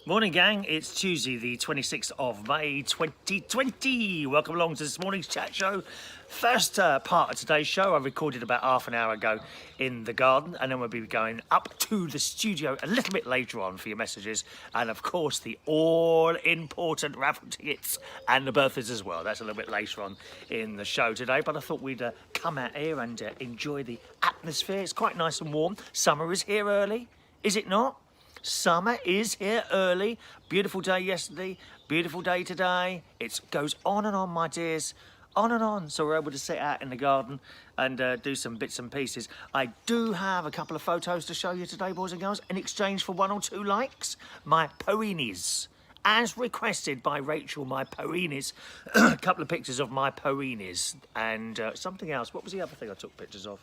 Morning, gang. It's Tuesday, the 26th of May, 2020. Welcome along to this morning's chat show. First part of today's show I recorded about half an hour ago in the garden, and then we'll be going up to the studio a little bit later on for your messages, and of course the all-important raffle tickets and the birthdays as well. That's a little bit later on in the show today, but I thought we'd come out here and enjoy the atmosphere. It's quite nice and warm. Summer is here early, is it not? Summer is here early. Beautiful day yesterday, beautiful day today. It goes on and on, my dears, on and on. So we're able to sit out in the garden and do some bits and pieces. I do have a couple of photos to show you today, boys and girls, in exchange for 1 or 2 likes. My Peonies, as requested by Rachel, my Peonies. A couple of pictures of my Peonies and something else. What was the other thing I took pictures of?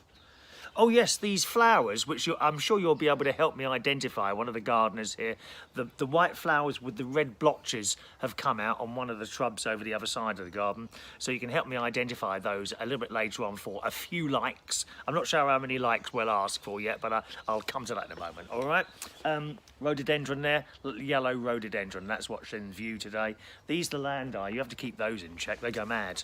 Oh yes, these flowers, which I'm sure you'll be able to help me identify. One of the gardeners here, the white flowers with the red blotches have come out on one of the shrubs over the other side of the garden. So you can help me identify those a little bit later on for a few likes. I'm not sure how many likes we'll ask for yet, but I'll come to that in a moment, all right? Rhododendron there, little yellow rhododendron, that's what's in view today. These the landii, you have to keep those in check, they go mad.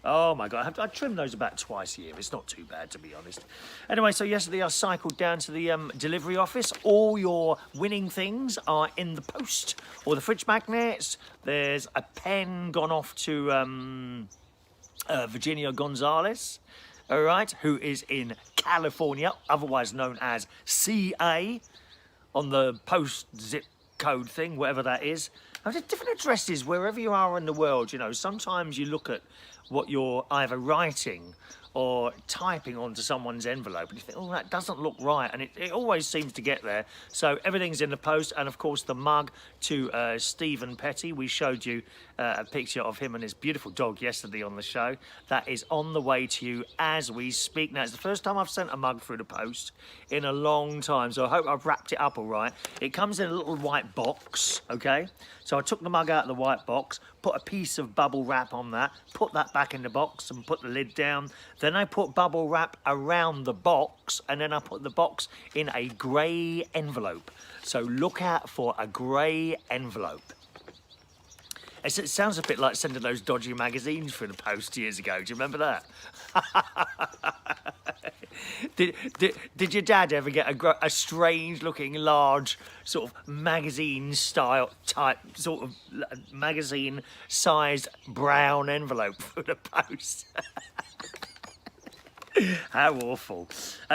Oh my God, I trim those about twice a year. It's not too bad, to be honest. Anyway, so yesterday I cycled down to the delivery office. All your winning things are in the post, or the fridge magnets. There's a pen gone off to Virginia Gonzalez, all right, who is in California, otherwise known as CA, on the post zip code thing, whatever that is. Now, there's different addresses wherever you are in the world, you know. Sometimes you look at what you're either writing or typing onto someone's envelope and you think, oh, that doesn't look right, and it always seems to get there. So everything's in the post, and of course the mug to Stephen Petty. We showed you a picture of him and his beautiful dog yesterday on the show. That is on the way to you as we speak. Now, it's the first time I've sent a mug through the post in a long time, so I hope I've wrapped it up all right. It comes in a little white box, okay? So I took the mug out of the white box, put a piece of bubble wrap on that, put that back in the box and put the lid down. Then I put bubble wrap around the box, and then I put the box in a grey envelope. So look out for a grey envelope. It sounds a bit like sending those dodgy magazines through the post years ago. Do you remember that? Did your dad ever get a strange-looking, large, sort of magazine-style type, sort of magazine-sized brown envelope through the post? How awful.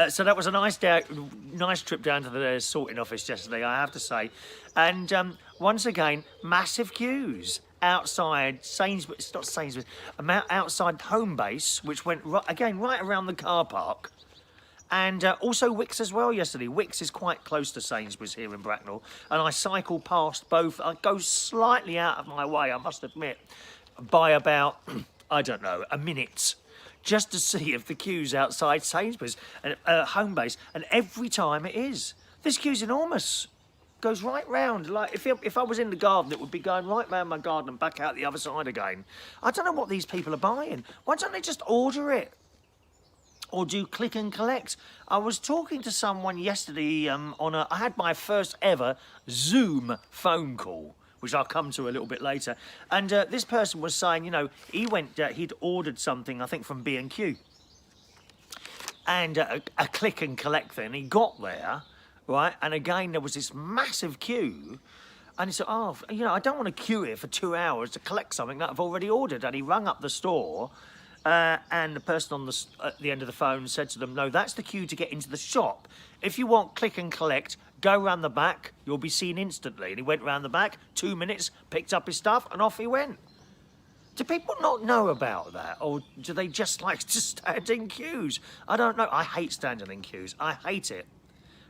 So that was a nice trip down to the sorting office yesterday, I have to say. And once again, massive queues outside Sainsbury's, it's not Sainsbury's, outside Home Base, which went, right around the car park. And also Wickes as well yesterday. Wickes is quite close to Sainsbury's here in Bracknell. And I cycle past both. I go slightly out of my way, I must admit, by about, I don't know, a minute, just to see if the queue's outside Sainsbury's and Home Base. And every time it is. This queue's enormous. Goes right round. Like if I was in the garden, it would be going right round my garden and back out the other side again. I don't know what these people are buying. Why don't they just order it? Or do click and collect? I was talking to someone yesterday I had my first ever Zoom phone call, which I'll come to a little bit later. And this person was saying, you know, he'd ordered something, I think from B&Q. And a click and collect thing. He got there, right? And again, there was this massive queue. And he said, oh, you know, I don't want to queue here for 2 hours to collect something that I've already ordered. And he rang up the store. And the person at the end of the phone said to them, no, that's the queue to get into the shop. If you want click and collect, go round the back, you'll be seen instantly. And he went round the back, 2 minutes, picked up his stuff, and off he went. Do people not know about that? Or do they just like to stand in queues? I don't know. I hate standing in queues. I hate it.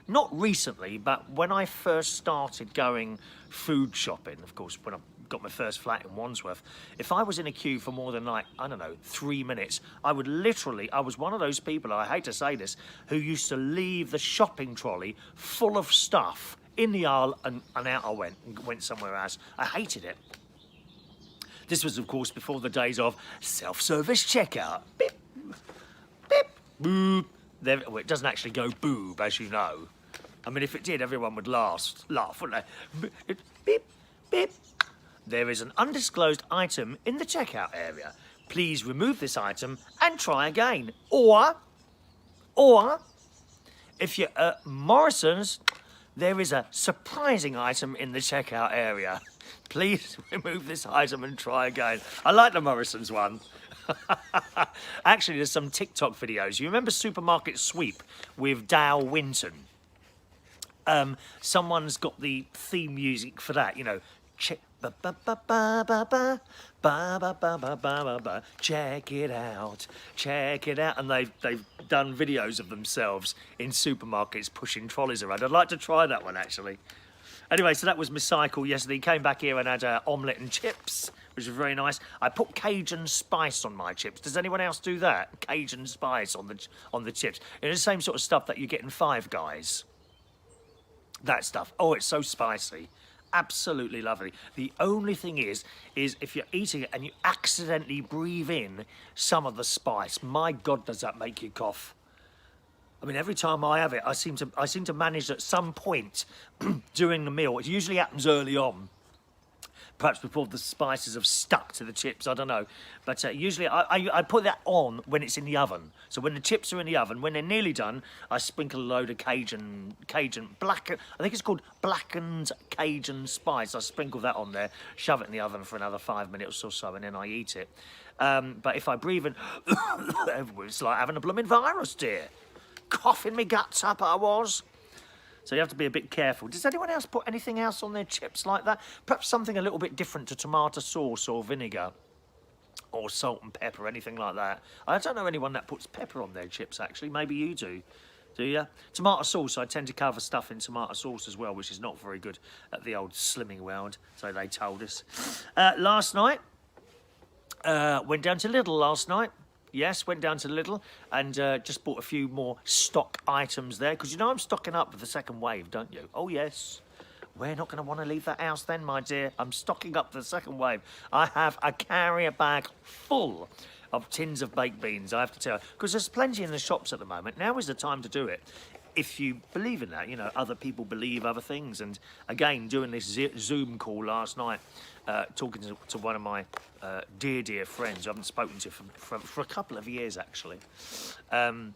Not recently, but when I first started going food shopping, of course, when I got my first flat in Wandsworth, if I was in a queue for more than, like, I don't know, 3 minutes, I would literally, I was one of those people, I hate to say this, who used to leave the shopping trolley full of stuff in the aisle and out I went somewhere else. I hated it. This was, of course, before the days of self-service checkout. Beep, beep, boop. Well, it doesn't actually go boob, as you know. I mean, if it did, everyone would laugh, wouldn't they? beep, beep. There is an undisclosed item in the checkout area. Please remove this item and try again. Or, if you're at Morrison's, there is a surprising item in the checkout area. Please remove this item and try again. I like the Morrison's one. Actually, there's some TikTok videos. You remember Supermarket Sweep with Dale Winton? Someone's got the theme music for that, you know. Check it out, check it out, and they've done videos of themselves in supermarkets pushing trolleys around. I'd like to try that one actually. Anyway, so that was my cycle yesterday. Came back here and had omelette and chips, which was very nice. I put Cajun spice on my chips. Does anyone else do that? Cajun spice on the chips. It's the same sort of stuff that you get in Five Guys. That stuff. Oh, it's so spicy. Absolutely lovely. The only thing is if you're eating it and you accidentally breathe in some of the spice, my God, does that make you cough? I mean, every time I have it, I seem to manage at some point during the meal. It usually happens early on, perhaps before the spices have stuck to the chips. I don't know, but usually I put that on when it's in the oven. So when the chips are in the oven, when they're nearly done, I sprinkle a load of Cajun black. I think it's called blackened Cajun spice. I sprinkle that on there, shove it in the oven for another 5 minutes or so, and then I eat it. But if I breathe in, it's like having a blooming virus, dear. Coughing me guts up, I was. So you have to be a bit careful. Does anyone else put anything else on their chips like that? Perhaps something a little bit different to tomato sauce or vinegar or salt and pepper, anything like that. I don't know anyone that puts pepper on their chips, actually. Maybe you do. Do you? Tomato sauce, I tend to cover stuff in tomato sauce as well, which is not very good at the old slimming world, so they told us. Last night, went down to Lidl last night. Yes, went down to Lidl and just bought a few more stock items there. Because you know I'm stocking up for the second wave, don't you? Oh, yes. We're not going to want to leave that house then, my dear. I'm stocking up for the second wave. I have a carrier bag full of tins of baked beans, I have to tell you. Because there's plenty in the shops at the moment. Now is the time to do it. If you believe in that, you know, other people believe other things. And again, doing this Zoom call last night, talking to one of my dear friends who I haven't spoken to for a couple of years, actually. And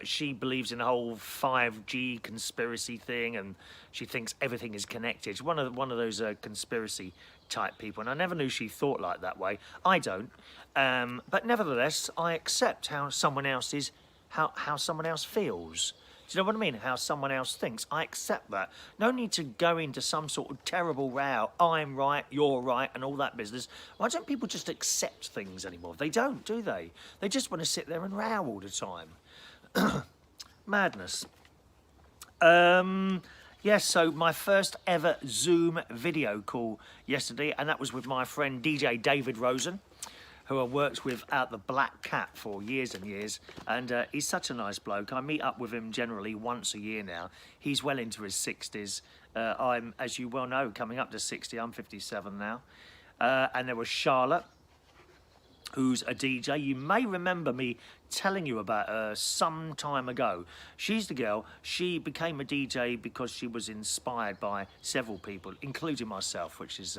she believes in the whole 5G conspiracy thing, and she thinks everything is connected. She's one of those conspiracy type people, and I never knew she thought like that way. I don't. But nevertheless, I accept how someone else is. How someone else feels. Do you know what I mean? How someone else thinks. I accept that. No need to go into some sort of terrible row. I'm right, you're right, and all that business. Why don't people just accept things anymore? They don't, do they? They just want to sit there and row all the time. Madness. Yes, so my first ever Zoom video call yesterday, and that was with my friend DJ David Rosen, who I worked with at the Black Cat for years and years, and he's such a nice bloke. I meet up with him generally once a year now. He's well into his 60s. I'm, as you well know, coming up to 60. I'm 57 now. And there was Charlotte, who's a DJ. You may remember me telling you about her some time ago. She's the girl. She became a DJ because she was inspired by several people, including myself, which is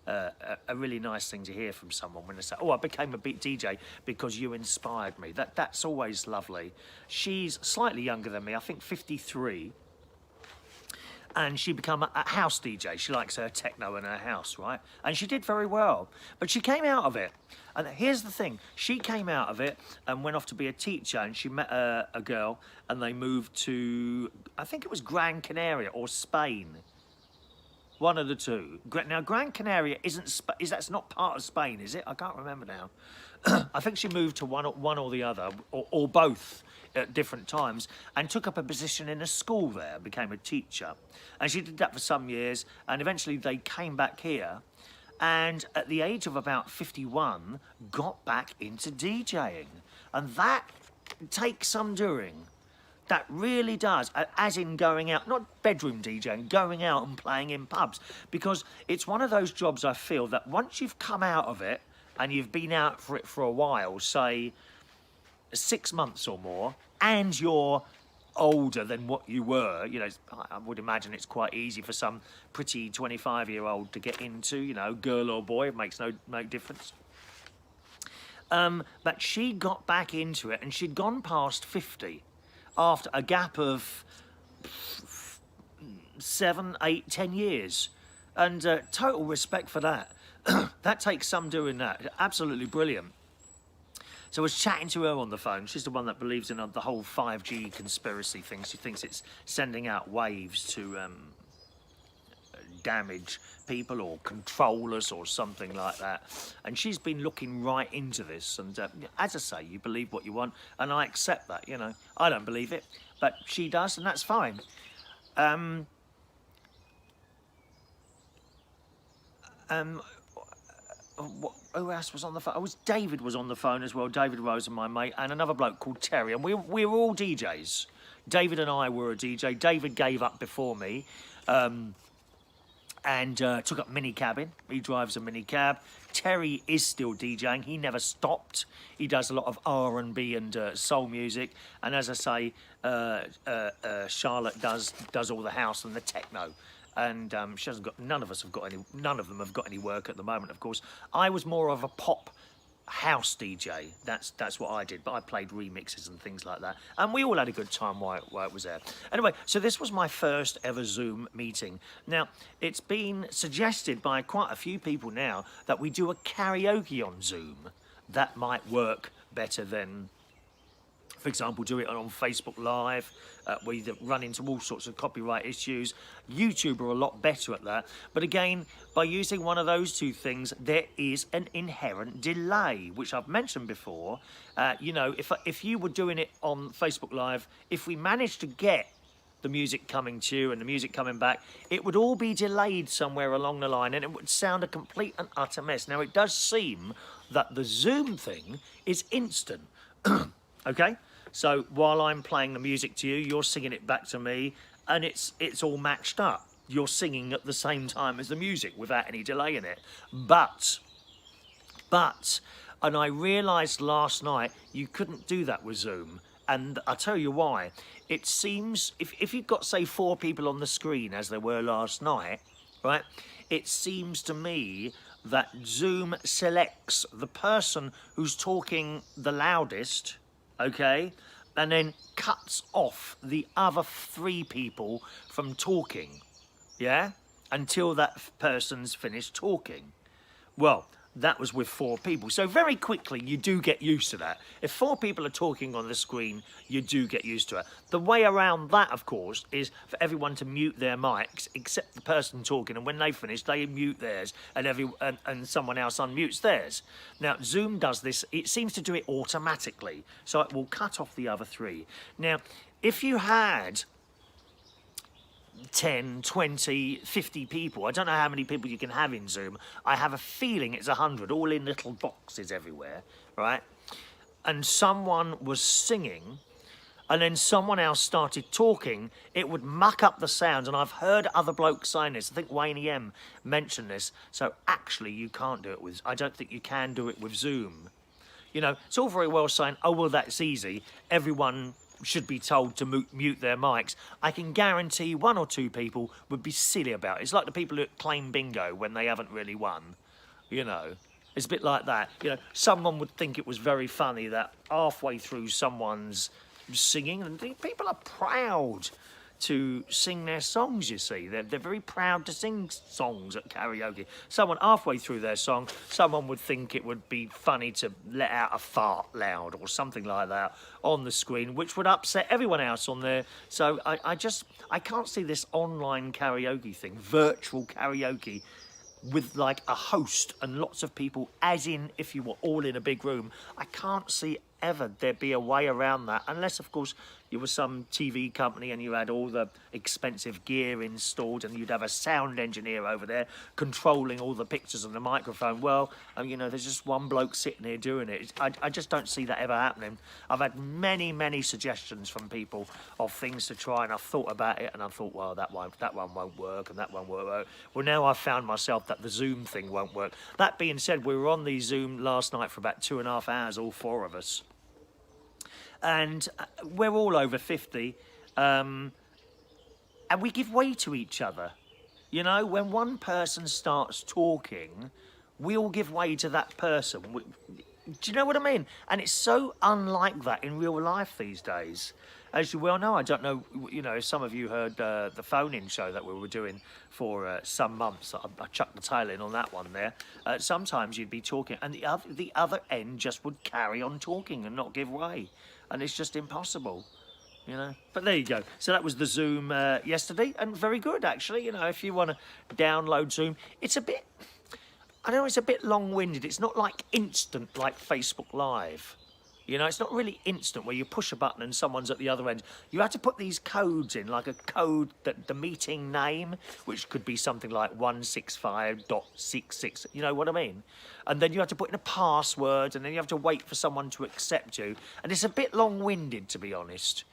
a really nice thing to hear from someone when they say, oh, I became a beat DJ because you inspired me. That's always lovely. She's slightly younger than me, I think 53. And she became a house DJ. She likes her techno in her house, right? And she did very well. But she came out of it. And here's the thing. She came out of it and went off to be a teacher. And she met a girl and they moved to, I think it was Gran Canaria or Spain. One of the two. Now, Gran Canaria that's not part of Spain, is it? I can't remember now. I think she moved to one or the other, or both at different times, and took up a position in a school there, became a teacher. And she did that for some years, and eventually they came back here, and at the age of about 51, got back into DJing. And that takes some doing. That really does, as in going out, not bedroom DJing, going out and playing in pubs. Because it's one of those jobs I feel that once you've come out of it and you've been out for it for a while, say 6 months or more, and you're older than what you were, you know, I would imagine it's quite easy for some pretty 25-year-old to get into, you know, girl or boy, it makes no difference. But she got back into it, and she'd gone past 50 after a gap of 7, 8, 10 years. And total respect for that. That takes some doing that. Absolutely brilliant. So I was chatting to her on the phone. She's the one that believes in the whole 5G conspiracy thing. She thinks it's sending out waves to damage people or control us or something like that. And she's been looking right into this. And as I say, you believe what you want, and I accept that, you know. I don't believe it, but she does, and that's fine. Who else was on the phone? David was on the phone as well. David Rose and my mate, and another bloke called Terry. And we were all DJs. David and I were a DJ. David gave up before me. And took up minicabbing. He drives a minicab. Terry is still DJing. He never stopped. He does a lot of R&B and soul music. And as I say, Charlotte does all the house and the techno. And she hasn't got. None of them have got any work at the moment. Of course, I was more of a pop house DJ. That's what I did. But I played remixes and things like that. And we all had a good time while it was there. Anyway, so this was my first ever Zoom meeting. Now, it's been suggested by quite a few people now that we do a karaoke on Zoom. That might work better than, for example, do it on Facebook Live. We run into all sorts of copyright issues. YouTube are a lot better at that. But again, by using one of those two things, there is an inherent delay, which I've mentioned before. You know, if you were doing it on Facebook Live, if we managed to get the music coming to you and the music coming back, it would all be delayed somewhere along the line, and it would sound a complete and utter mess. Now, it does seem that the Zoom thing is instant. Okay? So while I'm playing the music to you, you're singing it back to me, and it's all matched up. You're singing at the same time as the music without any delay in it. But, and I realised last night you couldn't do that with Zoom, and I'll tell you why. It seems, if you've got, say, 4 people on the screen, as there were last night, right, it seems to me that Zoom selects the person who's talking the loudest, okay, and then cuts off the other 3 people from talking, yeah, until that person's finished talking. Well, that was with 4 people. So very quickly, you do get used to that. If 4 people are talking on the screen, you do get used to it. The way around that, of course, is for everyone to mute their mics, except the person talking. And when they finish, they mute theirs, and someone else unmutes theirs. Now, Zoom does this. It seems to do it automatically. So it will cut off the other 3. Now, if you had 10, 20, 50 people. I don't know how many people you can have in Zoom. I have a feeling it's 100, all in little boxes everywhere, right? And someone was singing, and then someone else started talking. It would muck up the sounds, and I've heard other blokes saying this. I think Wayne M mentioned this. So actually, you can't do it with. I don't think you can do it with Zoom. You know, it's all very well saying, "Oh well, that's easy." Everyone should be told to mute their mics. I can guarantee 1 or 2 people would be silly about it. It's like the people who claim bingo when they haven't really won. You know, it's a bit like that. You know, someone would think it was very funny that halfway through someone's singing, and people are proud to sing their songs, you see. They're very proud to sing songs at karaoke. Someone halfway through their song, someone would think it would be funny to let out a fart loud or something like that on the screen, which would upset everyone else on there. So I can't see this online karaoke thing, virtual karaoke, with like a host and lots of people, as in if you were all in a big room. I can't see ever there'd be a way around that, unless of course you were some TV company and you had all the expensive gear installed and you'd have a sound engineer over there controlling all the pictures and the microphone. Well, you know, there's just one bloke sitting here doing it. I just don't see that ever happening. I've had many suggestions from people of things to try, and I've thought about it and I've thought, well, that one won't work and that one won't work. Well, now I've found myself that the Zoom thing won't work. That being said, we were on the Zoom last night for about 2.5 hours, all 4 of us. And we're all over 50. And we give way to each other. You know, when one person starts talking, we all give way to that person. Do you know what I mean? And it's so unlike that in real life these days. As you well know, I don't know, you know, if some of you heard the phone-in show that we were doing for some months. I chucked the tail in on that one there. Sometimes you'd be talking and the other end just would carry on talking and not give way. And it's just impossible, you know. But there you go. So that was the Zoom yesterday, and very good, actually. You know, if you want to download Zoom, it's a bit... I know it's a bit long-winded. It's not like instant like Facebook Live. You know, it's not really instant where you push a button and someone's at the other end. You have to put these codes in, like a code, that the meeting name, which could be something like 165.66, you know what I mean? And then you have to put in a password, and then you have to wait for someone to accept you. And it's a bit long-winded, to be honest.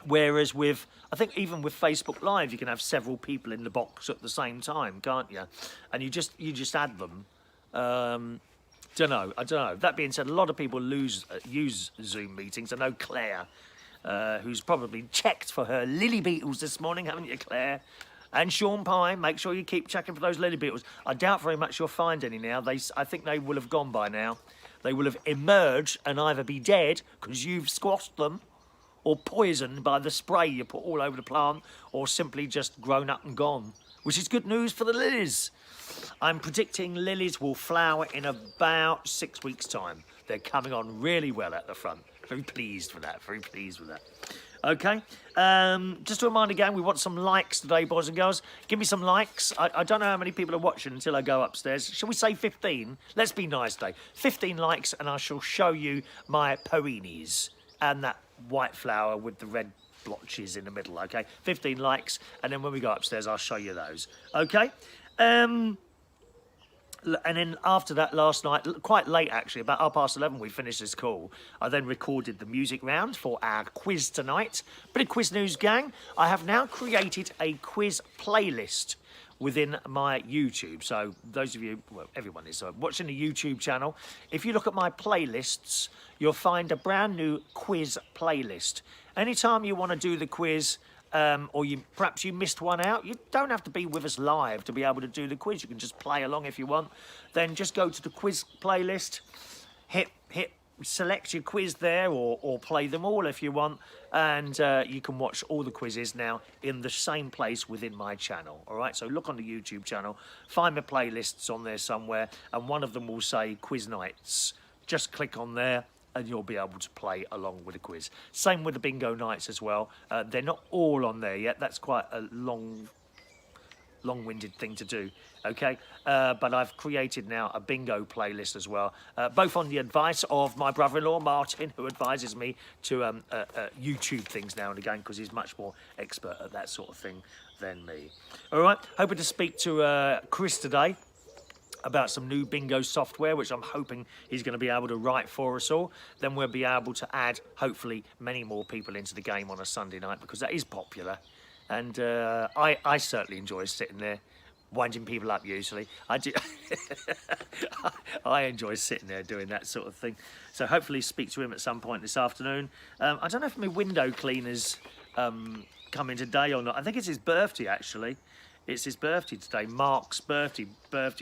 Whereas with, I think even with Facebook Live, you can have several people in the box at the same time, can't you? And you just add them. I don't know. That being said, a lot of people use Zoom meetings. I know Claire, who's probably checked for her lily beetles this morning, haven't you, Claire? And Sean Pye, make sure you keep checking for those lily beetles. I doubt very much you'll find any now. I think they will have gone by now. They will have emerged and either be dead because you've squashed them, or poisoned by the spray you put all over the plant, or simply just grown up and gone, which is good news for the lilies. I'm predicting lilies will flower in about 6 weeks' time. They're coming on really well at the front. Very pleased with that, very pleased with that. Okay, just a reminder again, we want some likes today, boys and girls. Give me some likes. I don't know how many people are watching until I go upstairs. Shall we say 15? Let's be nice today. 15 likes and I shall show you my peonies and that white flower with the red blotches in the middle, okay? 15 likes, and then when we go upstairs, I'll show you those, okay? And then after that, last night, quite late actually, about 11:30, we finished this call. I then recorded the music round for our quiz tonight. Bit of quiz news, gang. I have now created a quiz playlist within my YouTube. So those of you, well, everyone is watching the YouTube channel. If you look at my playlists, you'll find a brand new quiz playlist. Anytime you want to do the quiz, or perhaps you missed one out, you don't have to be with us live to be able to do the quiz. You can just play along if you want. Then just go to the quiz playlist, select your quiz there, or play them all if you want, and you can watch all the quizzes now in the same place within my channel. All right, so look on the YouTube channel, find my playlists on there somewhere, and one of them will say quiz nights. Just click on there and you'll be able to play along with the quiz. Same with the bingo nights as well. They're not all on there yet. That's quite a long-winded thing to do, okay? But I've created now a bingo playlist as well, both on the advice of my brother-in-law, Martin, who advises me to YouTube things now and again because he's much more expert at that sort of thing than me. All right, hoping to speak to Chris today about some new bingo software, which I'm hoping he's going to be able to write for us all. Then we'll be able to add, hopefully, many more people into the game on a Sunday night, because that is popular. And I certainly enjoy sitting there, winding people up usually. I do. I enjoy sitting there doing that sort of thing. So hopefully speak to him at some point this afternoon. I don't know if my window cleaner's coming today or not. I think it's his birthday, actually. It's his birthday today, Mark's birthday.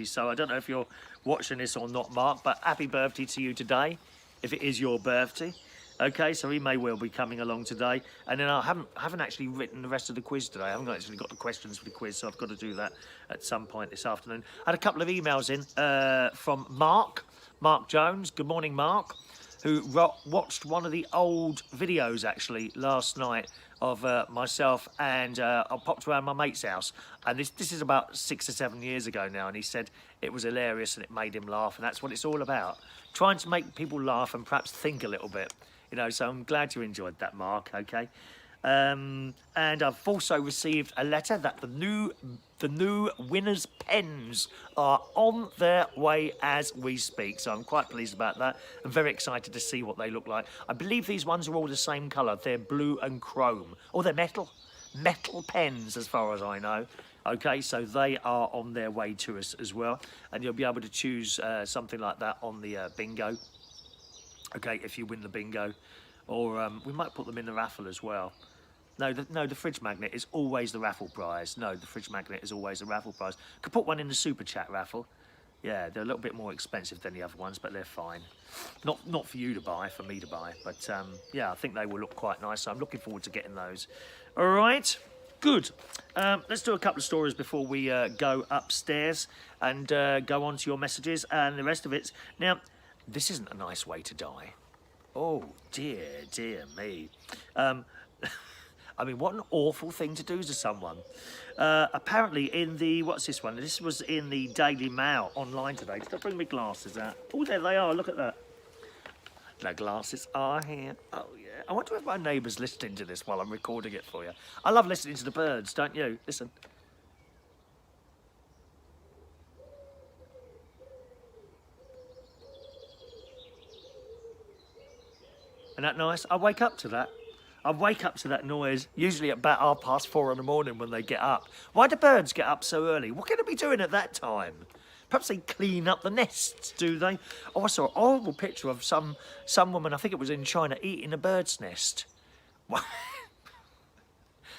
So I don't know if you're watching this or not, Mark, but happy birthday to you today, if it is your birthday. Okay, so he may well be coming along today. And then I haven't actually written the rest of the quiz today. I haven't actually got the questions for the quiz, so I've got to do that at some point this afternoon. I had a couple of emails in from Mark Jones. Good morning, Mark, who watched one of the old videos, actually, last night of myself, and I popped around my mate's house. And this is about 6 or 7 years ago now, and he said it was hilarious and it made him laugh, and that's what it's all about. Trying to make people laugh and perhaps think a little bit. You know, so I'm glad you enjoyed that, Mark, okay? And I've also received a letter that the new winners' pens are on their way as we speak. So I'm quite pleased about that. I'm very excited to see what they look like. I believe these ones are all the same colour. They're blue and chrome. Oh, they're metal pens as far as I know. Okay, so they are on their way to us as well. And you'll be able to choose something like that on the bingo. Okay, if you win the bingo. Or we might put them in the raffle as well. No, the fridge magnet is always the raffle prize. No, the fridge magnet is always the raffle prize. Could put one in the super chat raffle. Yeah, they're a little bit more expensive than the other ones, but they're fine. Not for you to buy, for me to buy. But yeah, I think they will look quite nice. So I'm looking forward to getting those. All right, good. Let's do a couple of stories before we go upstairs and go on to your messages and the rest of it. Now, this isn't a nice way to die. Oh, dear me. I mean, what an awful thing to do to someone. Apparently in the, what's this one? This was in the Daily Mail online today. Did I bring my glasses out? Oh, there they are, look at that. The glasses are here. Oh, yeah. I wonder if my neighbour's listening to this while I'm recording it for you. I love listening to the birds, don't you? Listen. Isn't that nice? I wake up to that. I wake up to that noise, usually at about 4:30 in the morning when they get up. Why do birds get up so early? What can they be doing at that time? Perhaps they clean up the nests, do they? Oh, I saw a horrible picture of some woman, I think it was in China, eating a bird's nest.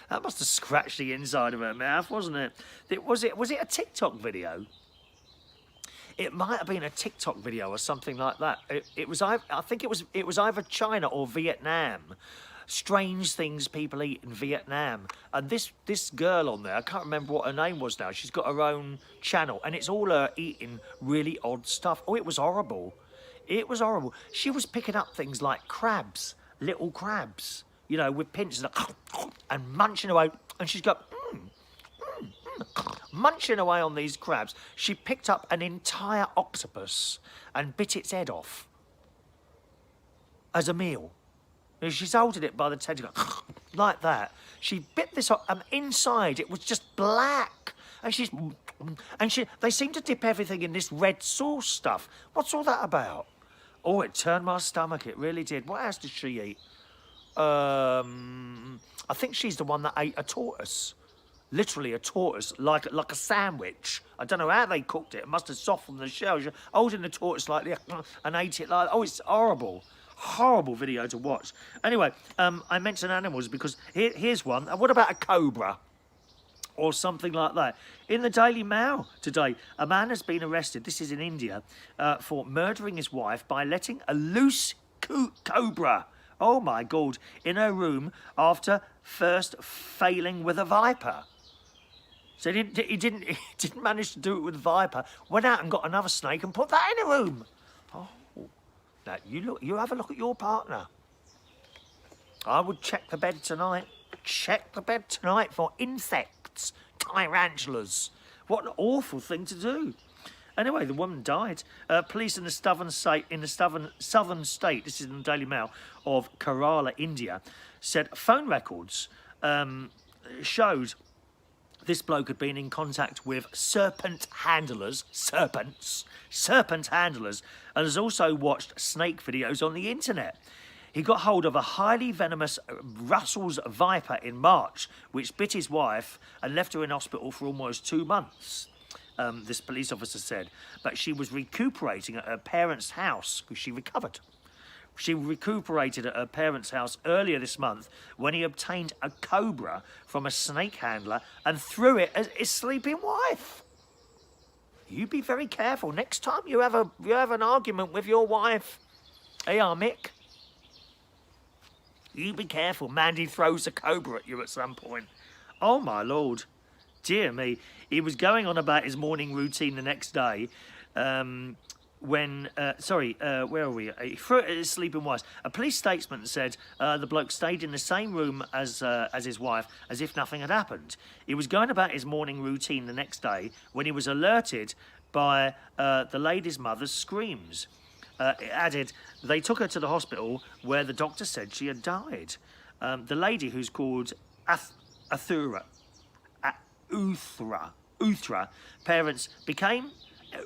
That must have scratched the inside of her mouth, wasn't it? Was it a TikTok video? It might have been a TikTok video or something like that. I think it was either China or Vietnam. Strange things people eat in Vietnam. And this girl on there, I can't remember what her name was now. She's got her own channel, and it's all her eating really odd stuff. Oh, it was horrible. It was horrible. She was picking up things like crabs, little crabs, you know, with pincers and munching away. And she's got munching away on these crabs. She picked up an entire octopus and bit its head off as a meal. She's holding it by the tentacle, like that. She bit this off, and inside it was just black. And they seem to dip everything in this red sauce stuff. What's all that about? Oh, it turned my stomach. It really did. What else did she eat? I think she's the one that ate a tortoise. Literally a tortoise, like a sandwich. I don't know how they cooked it. It must have softened the shell. She holding the tortoise like this and ate it like. Oh, it's horrible. Horrible video to watch. Anyway, I mentioned animals because here's one. What about a cobra? Or something like that. In the Daily Mail today, a man has been arrested, this is in India, for murdering his wife by letting a loose cobra, oh my God, in her room after first failing with a viper. So he didn't manage to do it with a viper, went out and got another snake and put that in a room. Oh. Now, you have a look at your partner. I would check the bed tonight. Check the bed tonight for insects, tarantulas. What an awful thing to do. Anyway, the woman died. Police in the southern state, this is in the Daily Mail, of Kerala, India, said phone records showed this bloke had been in contact with serpent handlers, and has also watched snake videos on the internet. He got hold of a highly venomous Russell's viper in March, which bit his wife and left her in hospital for almost 2 months, this police officer said. But she was recuperating at her parents' house because she recovered. She recuperated at her parents' house earlier this month when he obtained a cobra from a snake handler and threw it at his sleeping wife. You be very careful next time you have an argument with your wife. Hey, Mick. You be careful. Mandy throws a cobra at you at some point. Oh my Lord, dear me. He was going on about his morning routine the next day. Where are we? He threw it at his sleeping wife. A police statement said the bloke stayed in the same room as his wife, as if nothing had happened. He was going about his morning routine the next day when he was alerted by the lady's mother's screams. It added, they took her to the hospital where the doctor said she had died. The lady, who's called Uthra,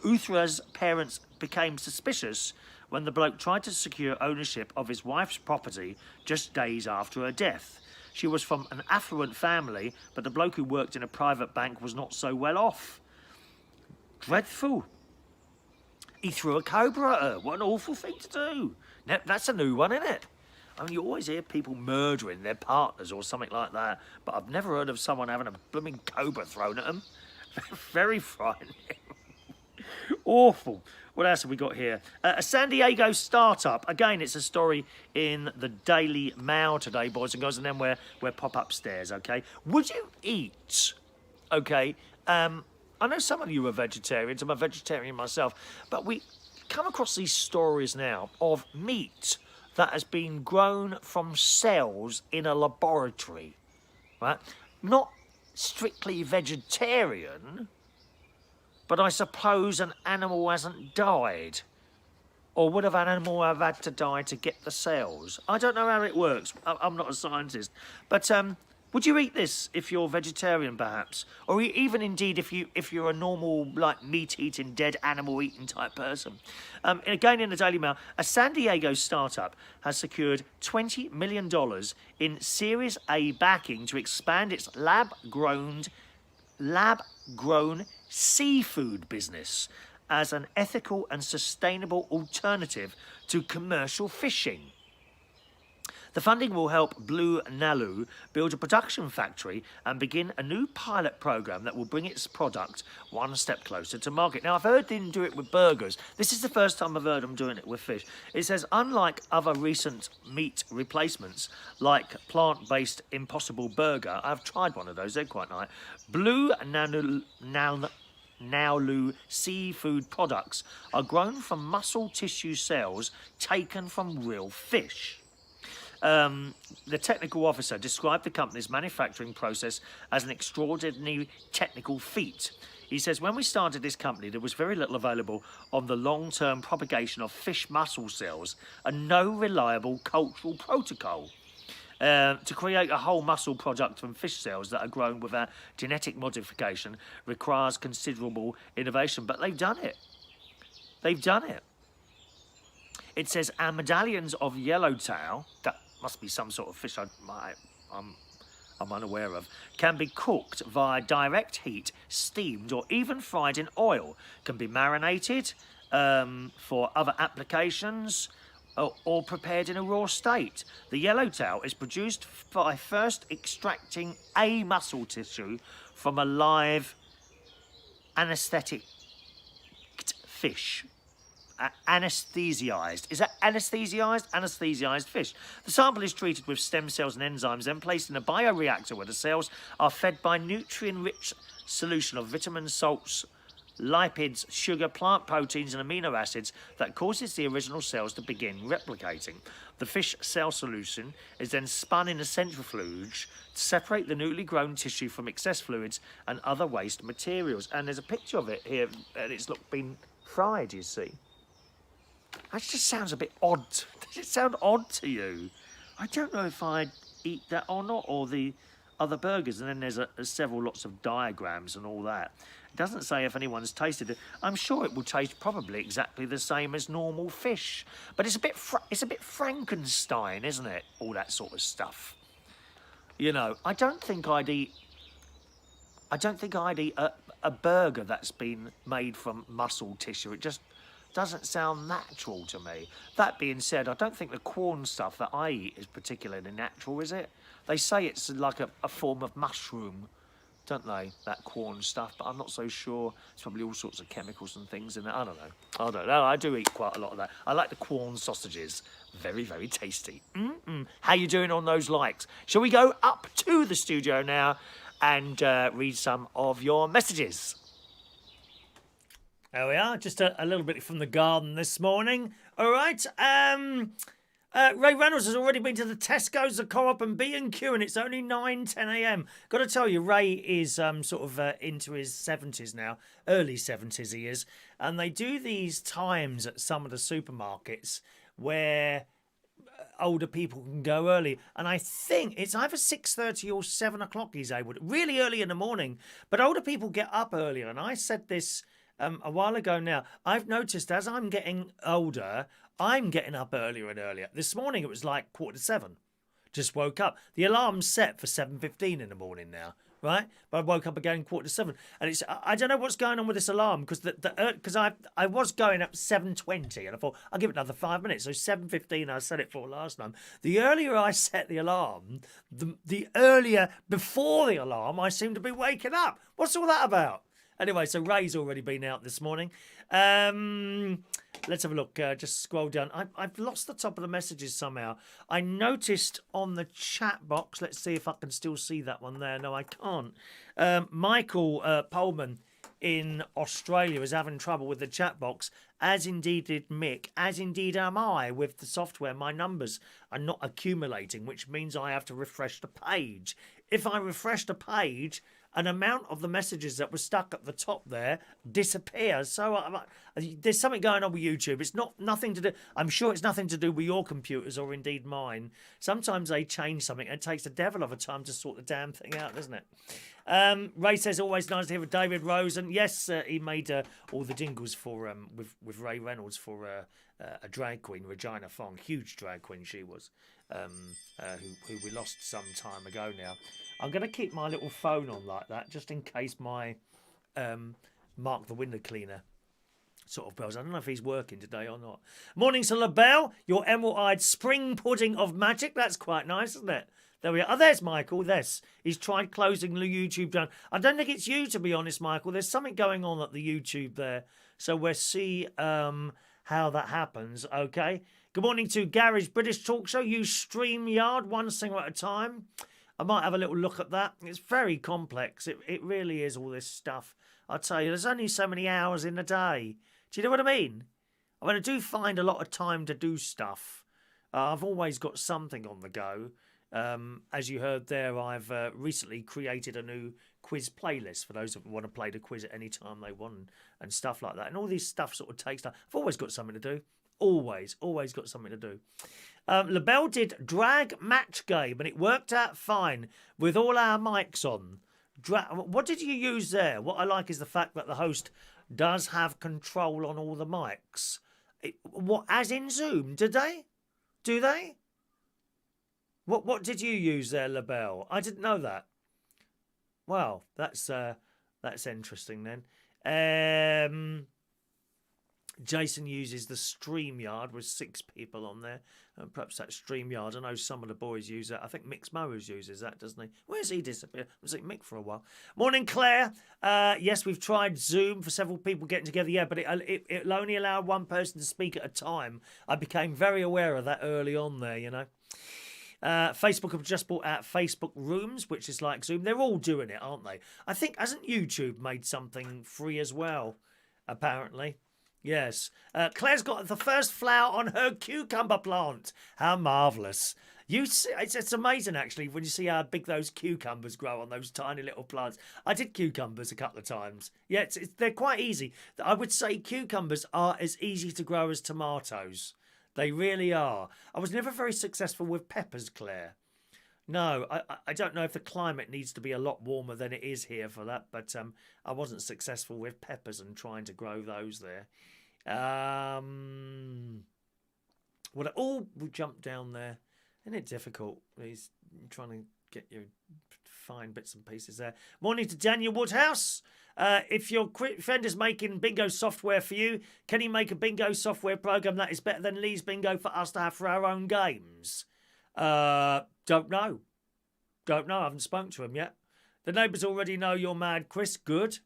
Uthra's parents became suspicious when the bloke tried to secure ownership of his wife's property just days after her death. She was from an affluent family, but the bloke who worked in a private bank was not so well off. Dreadful. He threw a cobra at her. What an awful thing to do. Now, that's a new one, isn't it? I mean, you always hear people murdering their partners or something like that, but I've never heard of someone having a blooming cobra thrown at them. Very frightening. Awful. What else have we got here? A San Diego startup. Again, it's a story in the Daily Mail today, boys and girls, and then we're pop upstairs, okay? Would you eat, okay? I know some of you are vegetarians. I'm a vegetarian myself. But we come across these stories now of meat that has been grown from cells in a laboratory, right? Not strictly vegetarian, but I suppose an animal hasn't died. Or would an animal have had to die to get the cells? I don't know how it works. I'm not a scientist. But would you eat this if you're vegetarian, perhaps? Or even indeed if you're a normal, like, meat-eating, dead animal-eating type person? Again, in the Daily Mail, a San Diego startup has secured $20 million in Series A backing to expand its lab-grown seafood business as an ethical and sustainable alternative to commercial fishing. The funding will help Blue Nalu build a production factory and begin a new pilot program that will bring its product one step closer to market. Now, I've heard them do it with burgers. This is the first time I've heard them doing it with fish. It says, unlike other recent meat replacements, like plant-based Impossible Burger, I've tried one of those, they're quite nice. Blue Nalu seafood products are grown from muscle tissue cells taken from real fish. The technical officer described the company's manufacturing process as an extraordinary technical feat. He says, when we started this company, there was very little available on the long-term propagation of fish muscle cells and no reliable cultural protocol. To create a whole muscle product from fish cells that are grown without genetic modification requires considerable innovation. But they've done it. They've done it. It says, our medallions of yellowtail, that must be some sort of fish I'm unaware of, can be cooked via direct heat, steamed, or even fried in oil. Can be marinated for other applications or prepared in a raw state. The yellowtail is produced by first extracting a muscle tissue from a live anesthetic fish. Anesthesized. Is that anesthesized? Anesthesized fish. The sample is treated with stem cells and enzymes, then placed in a bioreactor where the cells are fed by nutrient-rich solution of vitamins, salts, lipids, sugar, plant proteins and amino acids that causes the original cells to begin replicating. The fish cell solution is then spun in a centrifuge to separate the newly grown tissue from excess fluids and other waste materials. And there's a picture of it here, and it's been fried, you see. That just sounds a bit odd. Does it sound odd to you? I don't know if I'd eat that or not, or the other burgers. And then there's several lots of diagrams and all that. It doesn't say if anyone's tasted it. I'm sure it will taste probably exactly the same as normal fish. But it's a bit Frankenstein, isn't it? All that sort of stuff. You know, I don't think I'd eat a burger that's been made from muscle tissue. It just doesn't sound natural to me. That being said, I don't think the corn stuff that I eat is particularly natural, is it? They say it's like a form of mushroom, don't they, that corn stuff, but I'm not so sure. It's probably all sorts of chemicals and things in it. I don't know. I do eat quite a lot of that. I like the corn sausages. Very, very tasty. How you doing on those likes? Shall we go up to the studio now and read some of your messages? There we are, just a little bit from the garden this morning. All right, Ray Reynolds has already been to the Tesco's, the Co-op and B&Q, and it's only 9:10 a.m. Got to tell you, Ray is sort of into his 70s now, early 70s he is, and they do these times at some of the supermarkets where older people can go early, and I think it's either 6:30 or 7 o'clock he's able to, really early in the morning, but older people get up earlier, and I said this a while ago now. I've noticed as I'm getting older, I'm getting up earlier and earlier. This morning it was like 6:45. Just woke up. The alarm's set for 7:15 in the morning now. right? But I woke up again 6:45, and I don't know what's going on with this alarm because I was going up 7:20, and I thought I'll give it another 5 minutes. So 7:15 I set it for last time. The earlier I set the alarm, the earlier before the alarm I seem to be waking up. What's all that about? Anyway, so Ray's already been out this morning. Let's have a look. Just scroll down. I've lost the top of the messages somehow. I noticed on the chat box. Let's see if I can still see that one there. No, I can't. Michael Pullman in Australia is having trouble with the chat box, as indeed did Mick, as indeed am I with the software. My numbers are not accumulating, which means I have to refresh the page. If I refresh the page, an amount of the messages that were stuck at the top there disappears. So there's something going on with YouTube. It's nothing to do. I'm sure it's nothing to do with your computers or indeed mine. Sometimes they change something. And it takes the devil of a time to sort the damn thing out, doesn't it? Ray says always nice to hear with David Rose, and yes, he made all the jingles for with Ray Reynolds for a drag queen, Regina Fong, huge drag queen she was, who we lost some time ago now. I'm going to keep my little phone on like that, just in case my Mark the window cleaner sort of bells. I don't know if he's working today or not. Morning to LaBelle, your emerald-eyed spring pudding of magic. That's quite nice, isn't it? There we are. Oh, there's Michael. He's tried closing the YouTube down. I don't think it's you, to be honest, Michael. There's something going on at the YouTube there. So we'll see how that happens, okay? Good morning to Garage British Talk Show. Use StreamYard, one single at a time. I might have a little look at that. It's very complex. It really is, all this stuff. I'll tell you, there's only so many hours in a day. Do you know what I mean? I mean, I do find a lot of time to do stuff. I've always got something on the go. As you heard there, I've recently created a new quiz playlist for those who want to play the quiz at any time they want and stuff like that. And all this stuff sort of takes time. I've always got something to do. Always got something to do. LaBelle did drag match game and it worked out fine with all our mics on. What did you use there? What I like is the fact that the host does have control on all the mics. What, as in Zoom? Did they? Do they? What did you use there, LaBelle? I didn't know that. Well, that's interesting then. Jason uses the StreamYard with 6 people on there. Perhaps that's StreamYard. I know some of the boys use that. I think Mick Mowers uses that, doesn't he? Where's he disappeared? I was like Mick for a while. Morning, Claire. Yes, we've tried Zoom for several people getting together. Yeah, but it'll only allow one person to speak at a time. I became very aware of that early on there, you know. Facebook have just brought out Facebook Rooms, which is like Zoom. They're all doing it, aren't they? I think, hasn't YouTube made something free as well, apparently? Yes. Claire's got the first flower on her cucumber plant. How marvellous. It's amazing, actually, when you see how big those cucumbers grow on those tiny little plants. I did cucumbers a couple of times. Yeah, they're quite easy. I would say cucumbers are as easy to grow as tomatoes. They really are. I was never very successful with peppers, Claire. No, I don't know if the climate needs to be a lot warmer than it is here for that, but I wasn't successful with peppers and trying to grow those there. We'll jump down there. Isn't it difficult? He's trying to get you fine bits and pieces there. Morning to Daniel Woodhouse. If your friend is making bingo software for you, can he make a bingo software program that is better than Lee's bingo for us to have for our own games? Don't know. I haven't spoken to him yet. The neighbours already know you're mad, Chris. Good.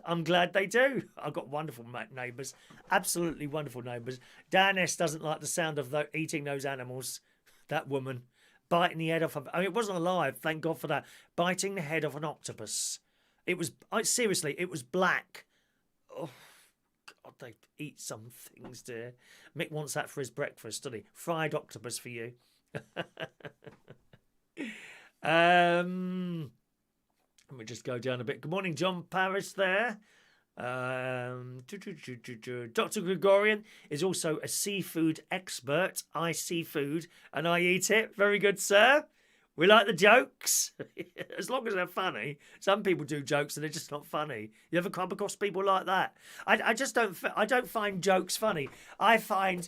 I'm glad they do. I've got wonderful neighbours. Absolutely wonderful neighbours. Dan S. doesn't like the sound of eating those animals. That woman. Biting the head off of... I mean, it wasn't alive, thank God for that. Biting the head of an octopus. It was... seriously, it was black. Oh, God, they eat some things, dear. Mick wants that for his breakfast, doesn't he? Fried octopus for you. Let me just go down a bit. Good morning, John Paris there. Dr. Gregorian is also a seafood expert. I see food and I eat it. Very good, sir. We like the jokes, as long as they're funny. Some people do jokes and they're just not funny. You ever come across people like that? I just don't. I don't find jokes funny. I find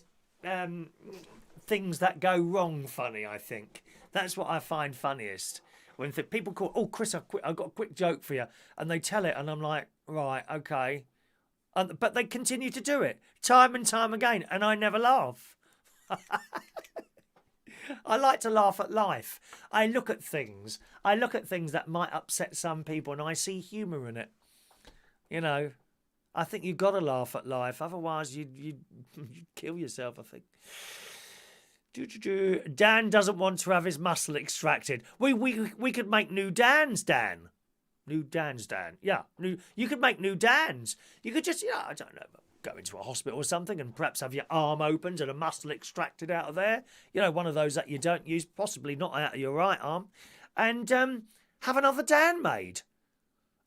things that go wrong funny. I think that's what I find funniest. When people call, oh, Chris, I've got a quick joke for you. And they tell it, and I'm like, right, okay. But they continue to do it time and time again, and I never laugh. I like to laugh at life. I look at things. I look at things that might upset some people, and I see humour in it. You know, I think you've got to laugh at life. Otherwise, you'd kill yourself, I think. Dan doesn't want to have his muscle extracted. We could make new Dans, Dan. New Dans, Dan. Yeah, you could make new Dans. You could just, I don't know, go into a hospital or something and perhaps have your arm opened and a muscle extracted out of there. You know, one of those that you don't use, possibly not out of your right arm. And have another Dan made.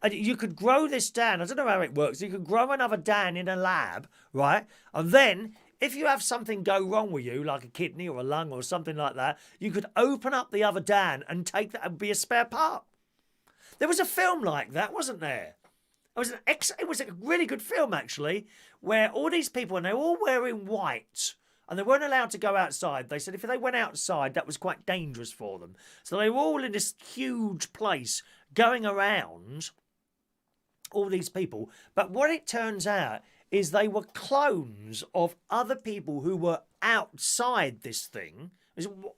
And you could grow this Dan. I don't know how it works. You could grow another Dan in a lab, right? And then if you have something go wrong with you, like a kidney or a lung or something like that, you could open up the other Dan and take that and be a spare part. There was a film like that, wasn't there? It was a really good film, actually, where all these people, and they were all wearing white, and they weren't allowed to go outside. They said if they went outside, that was quite dangerous for them. So they were all in this huge place going around, all these people. But what it turns out is they were clones of other people who were outside this thing.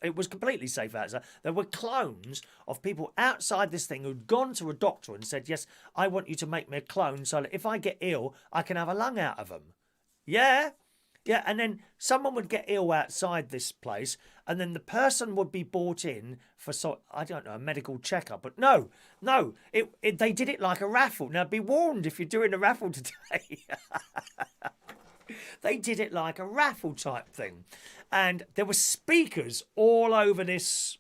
It was completely safe outside. There were clones of people outside this thing who'd gone to a doctor and said, yes, I want you to make me a clone so that if I get ill, I can have a lung out of them. Yeah. Yeah, and then someone would get ill outside this place, and then the person would be brought in for, I don't know, a medical checkup. But no, they did it like a raffle. Now, be warned if you're doing a raffle today. They did it like a raffle type thing. And there were speakers all over this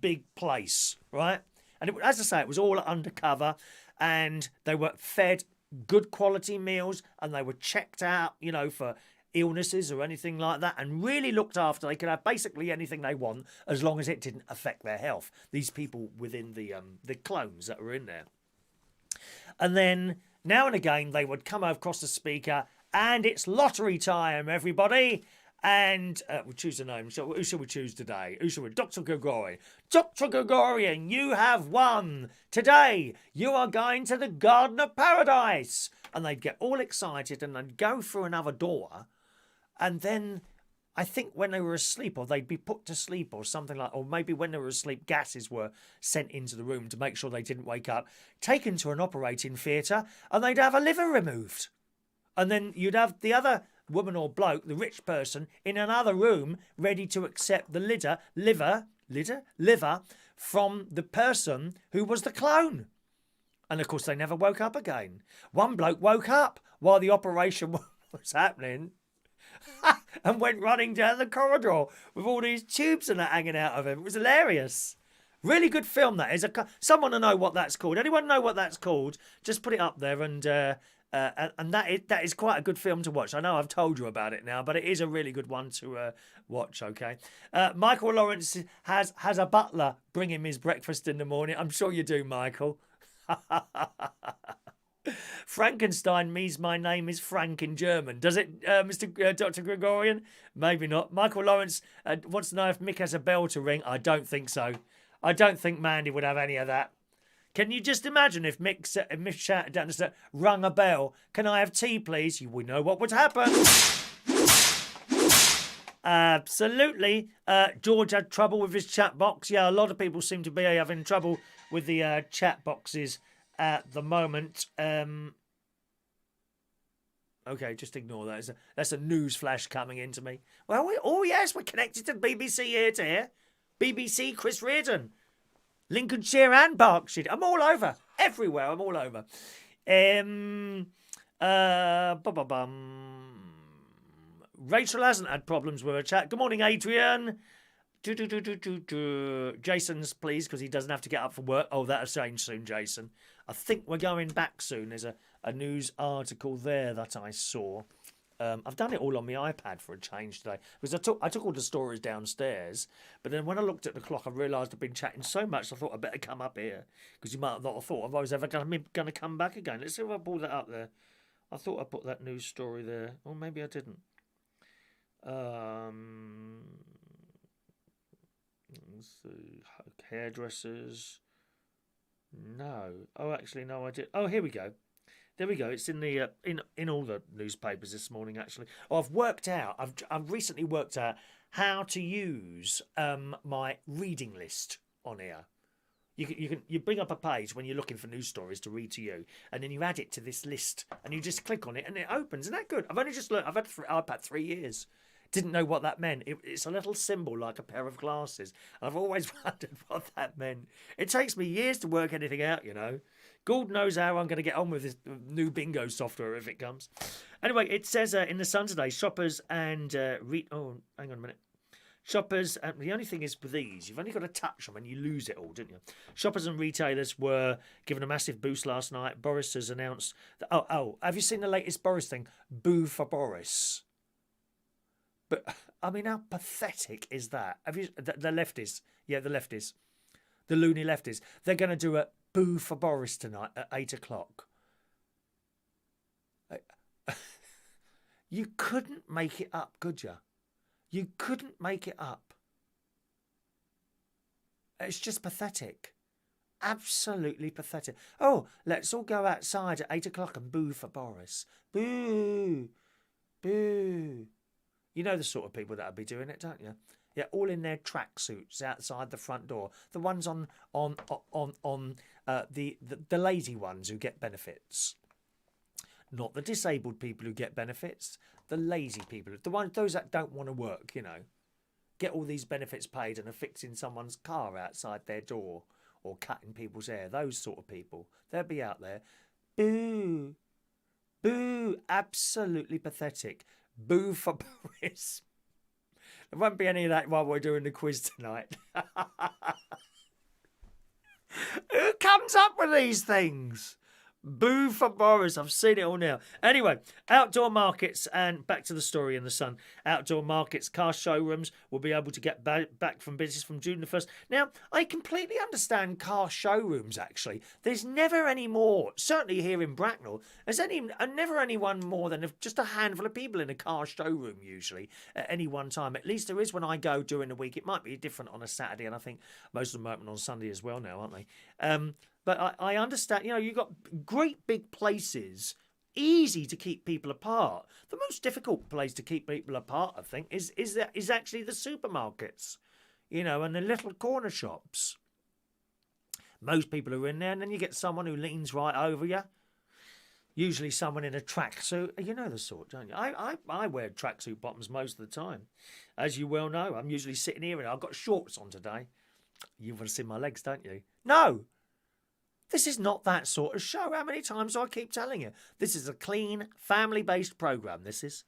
big place, right? And as I say, it was all undercover, and they were fed good quality meals, and they were checked out, you know, for illnesses or anything like that, and really looked after. They could have basically anything they want as long as it didn't affect their health. These people within the clones that were in there. And then now and again they would come across the speaker, and it's lottery time, everybody. And we'll choose a name. So who shall we choose today? Who shall we? Dr. Gregorian. Dr. Gregorian, you have won. Today, you are going to the Garden of Paradise. And they'd get all excited and they'd go through another door. And then I think when they were asleep, or they'd be put to sleep or something like, or maybe when they were asleep, gases were sent into the room to make sure they didn't wake up, taken to an operating theatre, and they'd have a liver removed. And then you'd have the other woman or bloke, the rich person, in another room ready to accept the liver from the person who was the clone. And of course they never woke up again. One bloke woke up while the operation was happening and went running down the corridor with all these tubes and that hanging out of him. It was hilarious. Really good film, that is. Someone will know what that's called. Anyone know what that's called? Just put it up there, and that is quite a good film to watch. I know I've told you about it now, but it is a really good one to watch, okay? Michael Lawrence has a butler bring him his breakfast in the morning. I'm sure you do, Michael. Frankenstein means my name is Frank in German. Does it, Dr. Gregorian? Maybe not. Michael Lawrence wants to know if Mick has a bell to ring. I don't think so. I don't think Mandy would have any of that. Can you just imagine if Mick shouted down the stairs, rung a bell, can I have tea, please? We know what would happen. Absolutely. George had trouble with his chat box. Yeah, a lot of people seem to be having trouble with the chat boxes at the moment. Okay, just ignore that. That's a news flash coming into me. Well, oh yes, we're connected to BBC ear to ear. BBC Chris Reardon. Lincolnshire and Berkshire. I'm all over. Everywhere. I'm all over. Rachel hasn't had problems with her chat. Good morning, Adrian. Jason's pleased because he doesn't have to get up for work. Oh, that'll change soon, Jason. I think we're going back soon. There's a news article there that I saw. I've done it all on my iPad for a change today because I took all the stories downstairs, but then when I looked at the clock, I realised I've been chatting so much. I thought I'd better come up here because you might have not have thought if I was ever going to come back again. Let's see if I pull that up there. I thought I put that news story there, or maybe I didn't. Let's see. Hairdressers. No. Oh, actually, no, I did. Oh, here we go. There we go. It's in the in all the newspapers this morning. Actually, oh, I've worked out. I've recently worked out how to use my reading list on here. You bring up a page when you're looking for news stories to read to you, and then you add it to this list, and you just click on it, and it opens. Isn't that good? I've only just learned. I've had iPad 3 years. Didn't know what that meant. It's a little symbol like a pair of glasses. I've always wondered what that meant. It takes me years to work anything out, you know. God knows how I'm going to get on with this new bingo software if it comes. Anyway, it says in the Sun today, shoppers and oh, hang on a minute. Shoppers, the only thing is with these, you've only got to touch them and you lose it all, don't you? Shoppers and retailers were given a massive boost last night. Boris has announced that. Oh, have you seen the latest Boris thing? Boo for Boris. But I mean, how pathetic is that? Have you the lefties? Yeah, the lefties, the loony lefties. They're going to do a boo for Boris tonight at 8 o'clock. You couldn't make it up, could you? You couldn't make it up. It's just pathetic. Absolutely pathetic. Oh, let's all go outside at 8 o'clock and boo for Boris. Boo. Boo. You know the sort of people that would be doing it, don't you? Yeah, all in their tracksuits outside the front door. The ones on the lazy ones who get benefits. Not the disabled people who get benefits. The lazy people. Those that don't want to work, you know. Get all these benefits paid and are fixing someone's car outside their door or cutting people's hair. Those sort of people. They'll be out there. Boo. Boo. Absolutely pathetic. Boo for Boris. There won't be any of that while we're doing the quiz tonight. Who comes up with these things? Boo for Boris. I've seen it all now. Anyway, outdoor markets, and back to the story in the Sun. Outdoor markets, car showrooms will be able to get back from business from June the 1st. Now, I completely understand car showrooms, actually. There's never any more, certainly here in Bracknell, there's never anyone more than just a handful of people in a car showroom, usually, at any one time. At least there is when I go during the week. It might be different on a Saturday, and I think most of them open on Sunday as well now, aren't they? But I understand, you know, you've got great big places, easy to keep people apart. The most difficult place to keep people apart, I think, is actually the supermarkets, you know, and the little corner shops. Most people are in there, and then you get someone who leans right over you. Usually someone in a tracksuit. You know the sort, don't you? I wear tracksuit bottoms most of the time. As you well know, I'm usually sitting here and I've got shorts on today. You want to see my legs, don't you? No! This is not that sort of show. How many times do I keep telling you? This is a clean, family-based programme, this is.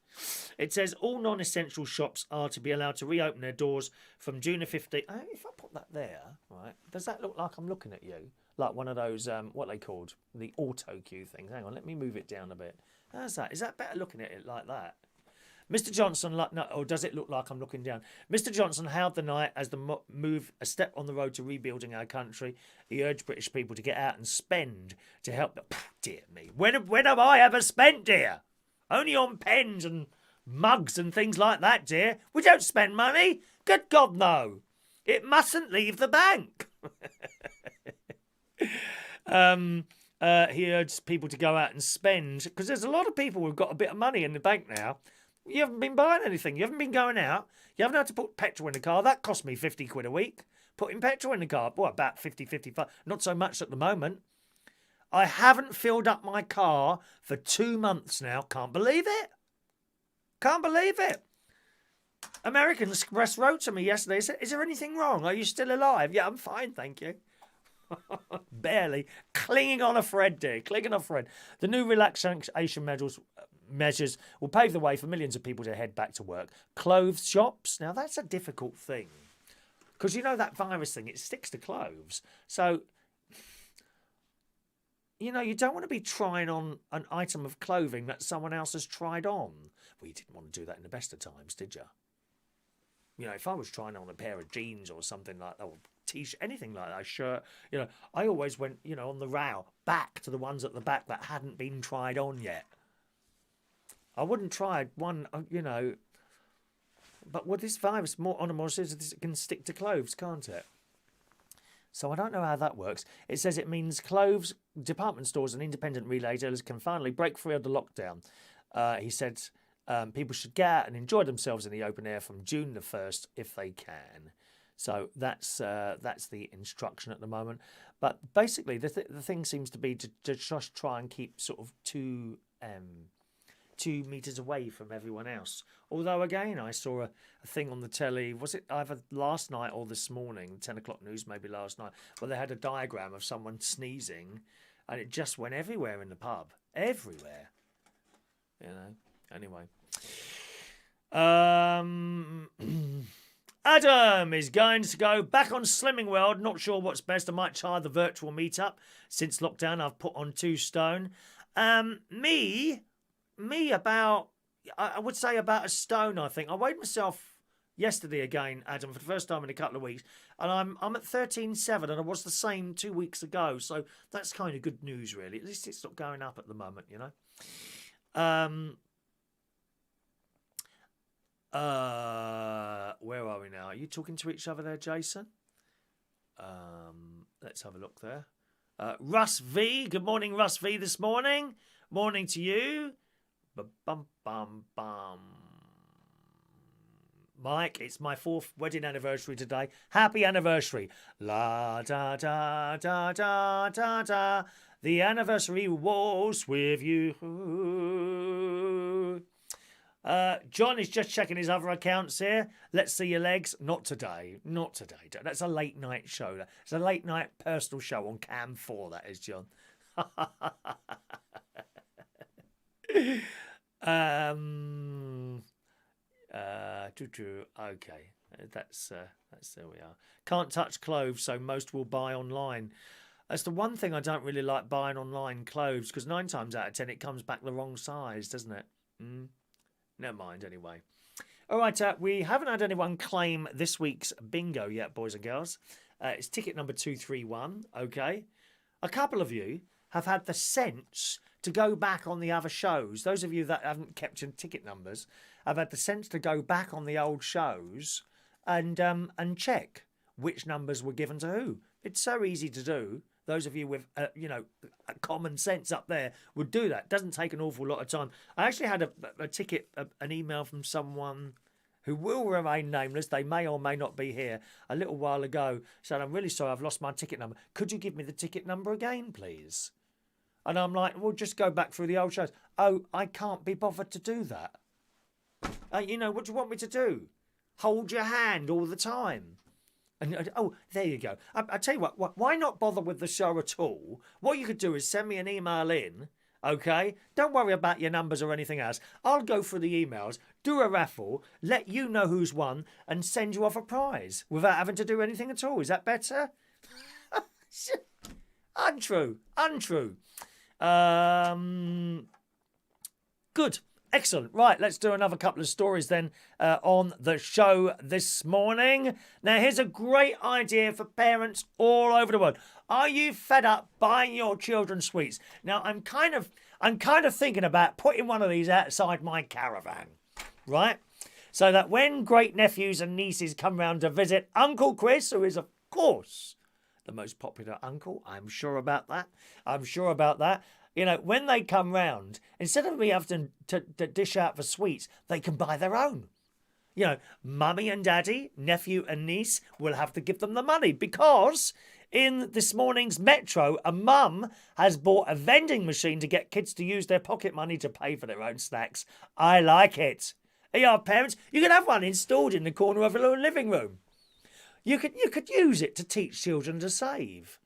It says all non-essential shops are to be allowed to reopen their doors from June the 15th. If I put that there, right, does that look like I'm looking at you? Like one of those, what are they called? The auto cue things. Hang on, let me move it down a bit. How's that? Is that better looking at it like that? Mr. Johnson, or does it look like I'm looking down? Mr. Johnson hailed the night as the move a step on the road to rebuilding our country. He urged British people to get out and spend to help. Dear me, when have I ever spent, dear? Only on pens and mugs and things like that, dear. We don't spend money. Good God, no. It mustn't leave the bank. He urged people to go out and spend, because there's a lot of people who've got a bit of money in the bank now. You haven't been buying anything. You haven't been going out. You haven't had to put petrol in the car. That cost me 50 quid a week. Putting petrol in the car. Well, about 50, 55. Not so much at the moment. I haven't filled up my car for 2 months now. Can't believe it. Can't believe it. American Express wrote to me yesterday. Said, is there anything wrong? Are you still alive? Yeah, I'm fine, thank you. Barely. Clinging on a thread, dear. Clinging on a thread. The new relaxation measures will pave the way for millions of people to head back to work. Clothes shops. Now, that's a difficult thing. Because you know that virus thing, it sticks to clothes. So, you know, you don't want to be trying on an item of clothing that someone else has tried on. Well, you didn't want to do that in the best of times, did you? You know, if I was trying on a pair of jeans or something like that, or t-shirt, anything like that, a shirt, you know, I always went, you know, on the row, back to the ones at the back that hadn't been tried on yet. I wouldn't try one, you know, but with this virus, more on a more serious, it can stick to clothes, can't it? So I don't know how that works. It says it means clothes, department stores and independent retailers can finally break free of the lockdown. He said people should get out and enjoy themselves in the open air from June the 1st if they can. So that's the instruction at the moment. But basically the thing seems to be to just try and keep sort of 2 meters away from everyone else. Although again, I saw a thing on the telly, was it either last night or this morning, 10 o'clock news maybe last night, where they had a diagram of someone sneezing and it just went everywhere in the pub. Everywhere. You know, anyway. Adam is going to go back on Slimming World. Not sure what's best. I might try the virtual meetup. Since lockdown, I've put on 2 stone. Me about, I would say about 1 stone, I think. I weighed myself yesterday again, Adam, for the first time in a couple of weeks. And I'm at 13.7 and I was the same 2 weeks ago. So that's kind of good news, really. At least it's not going up at the moment, you know. Where are we now? Are you talking to each other there, Jason? Let's have a look there. Russ V. Good morning, Russ V, this morning. Morning to you. Bum, bum, bum. Mike, it's my 4th wedding anniversary today. Happy anniversary. La da da da da da da. The anniversary was with you. John is just checking his other accounts here. Let's see your legs. Not today. Not today. That's a late night show. It's a late night personal show on Cam 4, that is, John. Okay. That's there we are. Can't touch clothes, so most will buy online. That's the one thing I don't really like buying online clothes, because 9 times out of 10 it comes back the wrong size, doesn't it? Never mind, anyway. All right, we haven't had anyone claim this week's bingo yet, boys and girls. It's ticket number 231, okay? A couple of you have had the sense to go back on the other shows. Those of you that haven't kept your ticket numbers have had the sense to go back on the old shows and check which numbers were given to who. It's so easy to do. Those of you with, common sense up there would do that. Doesn't take an awful lot of time. I actually had a ticket, an email from someone who will remain nameless. They may or may not be here. A little while ago said, I'm really sorry, I've lost my ticket number. Could you give me the ticket number again, please? And I'm like, well, just go back through the old shows. Oh, I can't be bothered to do that. What do you want me to do? Hold your hand all the time? And, oh, there you go. I tell you what, why not bother with the show at all? What you could do is send me an email in, okay? Don't worry about your numbers or anything else. I'll go through the emails, do a raffle, let you know who's won, and send you off a prize without having to do anything at all. Is that better? Untrue. Good. Excellent. Right, let's do another couple of stories then on the show this morning. Now, here's a great idea for parents all over the world. Are you fed up buying your children sweets? Now, I'm kind of thinking about putting one of these outside my caravan, right? So that when great nephews and nieces come round to visit Uncle Chris, who is, of course, the most popular uncle, I'm sure about that. You know, when they come round, instead of me having to dish out for sweets, they can buy their own. You know, mummy and daddy, nephew and niece will have to give them the money because in this morning's Metro, a mum has bought a vending machine to get kids to use their pocket money to pay for their own snacks. I like it. Hey, parents, you can have one installed in the corner of a little living room. You could use it to teach children to save.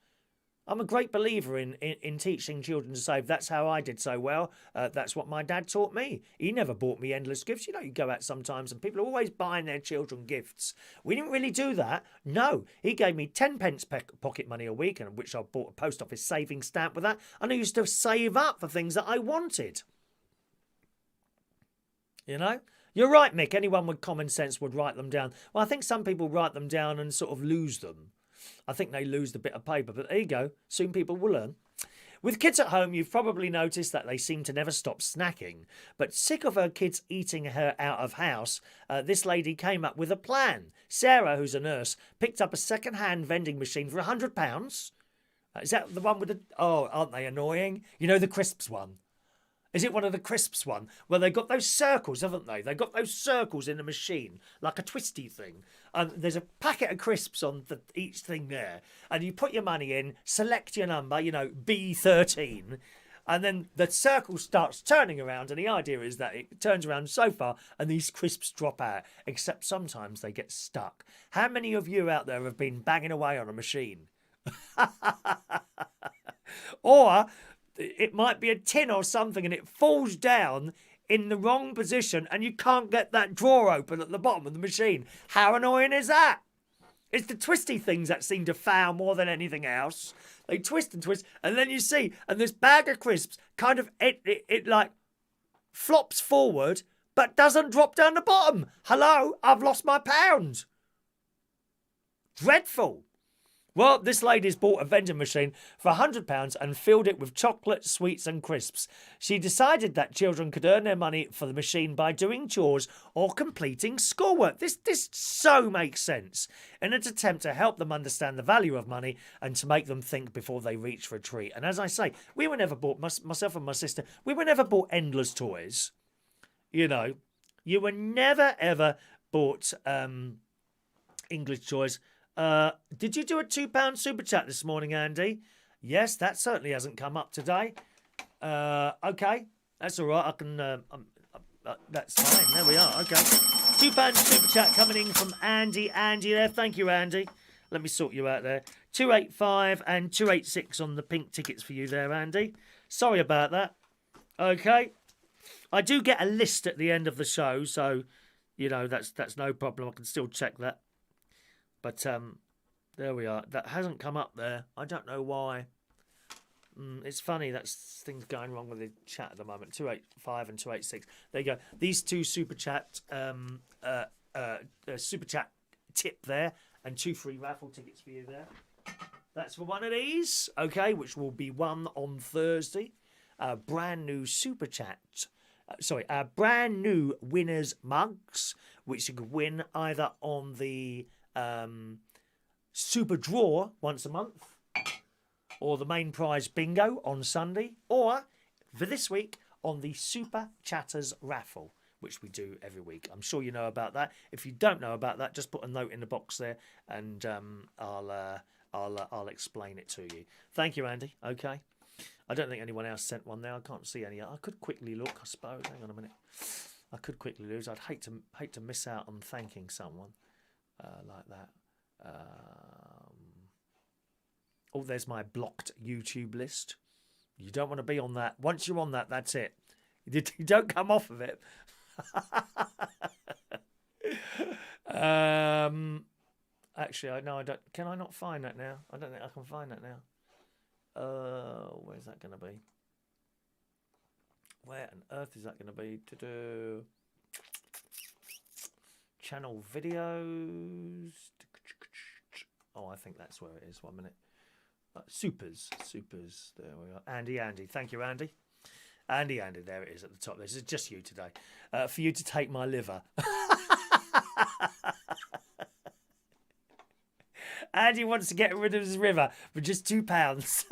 I'm a great believer in teaching children to save. That's how I did so well. That's what my dad taught me. He never bought me endless gifts. You know, you go out sometimes and people are always buying their children gifts. We didn't really do that. No, he gave me 10 pence pocket money a week, and which I bought a post office savings stamp with that. And I used to save up for things that I wanted. You know? You're right, Mick. Anyone with common sense would write them down. Well, I think some people write them down and sort of lose them. I think they lose the bit of paper, but there you go. Soon people will learn. With kids at home, you've probably noticed that they seem to never stop snacking. But sick of her kids eating her out of house, this lady came up with a plan. Sarah, who's a nurse, picked up a second-hand vending machine for £100. Is that the one with the... Oh, aren't they annoying? You know, the crisps one. Is it one of the crisps one? Well, they've got those circles, haven't they? They've got those circles in the machine, like a twisty thing. And there's a packet of crisps on each thing there. And you put your money in, select your number, you know, B13. And then the circle starts turning around. And the idea is that it turns around so far and these crisps drop out. Except sometimes they get stuck. How many of you out there have been banging away on a machine? Or... it might be a tin or something and it falls down in the wrong position and you can't get that drawer open at the bottom of the machine. How annoying is that? It's the twisty things that seem to fail more than anything else. They twist and then you see, and this bag of crisps kind of, it like flops forward but doesn't drop down the bottom. Hello, I've lost my pound. Dreadful. Well, this lady's bought a vending machine for £100 and filled it with chocolate, sweets and crisps. She decided that children could earn their money for the machine by doing chores or completing schoolwork. This so makes sense. In an attempt to help them understand the value of money and to make them think before they reach for a treat. And as I say, we were never bought, myself and my sister, we were never bought endless toys. You know, you were never ever bought English toys. Did you do a £2 super chat this morning, Andy? Yes, that certainly hasn't come up today. Okay, that's all right. I can. That's fine. There we are. Okay, £2 super chat coming in from Andy. Andy there. Thank you, Andy. Let me sort you out there. 285 and 286 on the pink tickets for you there, Andy. Sorry about that. Okay, I do get a list at the end of the show, so you know that's no problem. I can still check that. But there we are. That hasn't come up there. I don't know why. It's funny. That's things going wrong with the chat at the moment. 285 and 286. There you go. These two super chat tip there, and 2 free raffle tickets for you there. That's for one of these. Okay, which will be won on Thursday. Brand new super chat. Brand new winners mugs, which you could win either on the super draw once a month, or the main prize bingo on Sunday, or for this week on the Super Chatters raffle, which we do every week. I'm sure you know about that. If you don't know about that, just put a note in the box there, and I'll explain it to you. Thank you, Andy. Okay. I don't think anyone else sent one there. I can't see any. I could quickly look, I suppose. Hang on a minute. I could quickly lose. I'd hate to miss out on thanking someone. Like that. Oh, there's my blocked YouTube list. You don't want to be on that. Once you're on that, that's it. You don't come off of it. Actually, no, I don't. Can I not find that now? I don't think I can find that now. Where's that going to be? Where on earth is that going to be? Channel videos. Oh, I think that's where it is. 1 minute. Supers. There we are. Andy. Thank you, Andy. Andy. There it is at the top. This is just you today. For you to take my liver. Andy wants to get rid of his liver for just £2.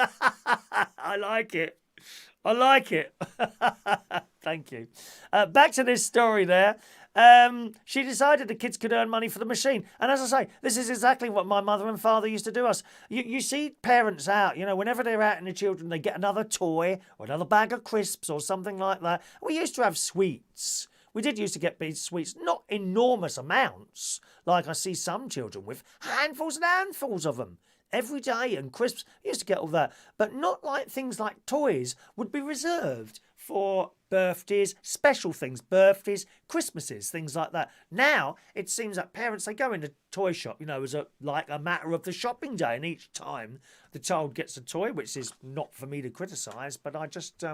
I like it. Thank you. Back to this story there. She decided the kids could earn money for the machine. And as I say, this is exactly what my mother and father used to do us. You see parents out, you know, whenever they're out and the children, they get another toy or another bag of crisps or something like that. We used to have sweets. We did used to get these sweets, not enormous amounts, like I see some children with, handfuls and handfuls of them. Every day, and crisps, used to get all that. But not like things like toys would be reserved for birthdays, special things, birthdays, Christmases, things like that. Now, it seems that parents, they go in the toy shop, you know, as a matter of the shopping day, and each time the child gets a toy, which is not for me to criticise, but I just,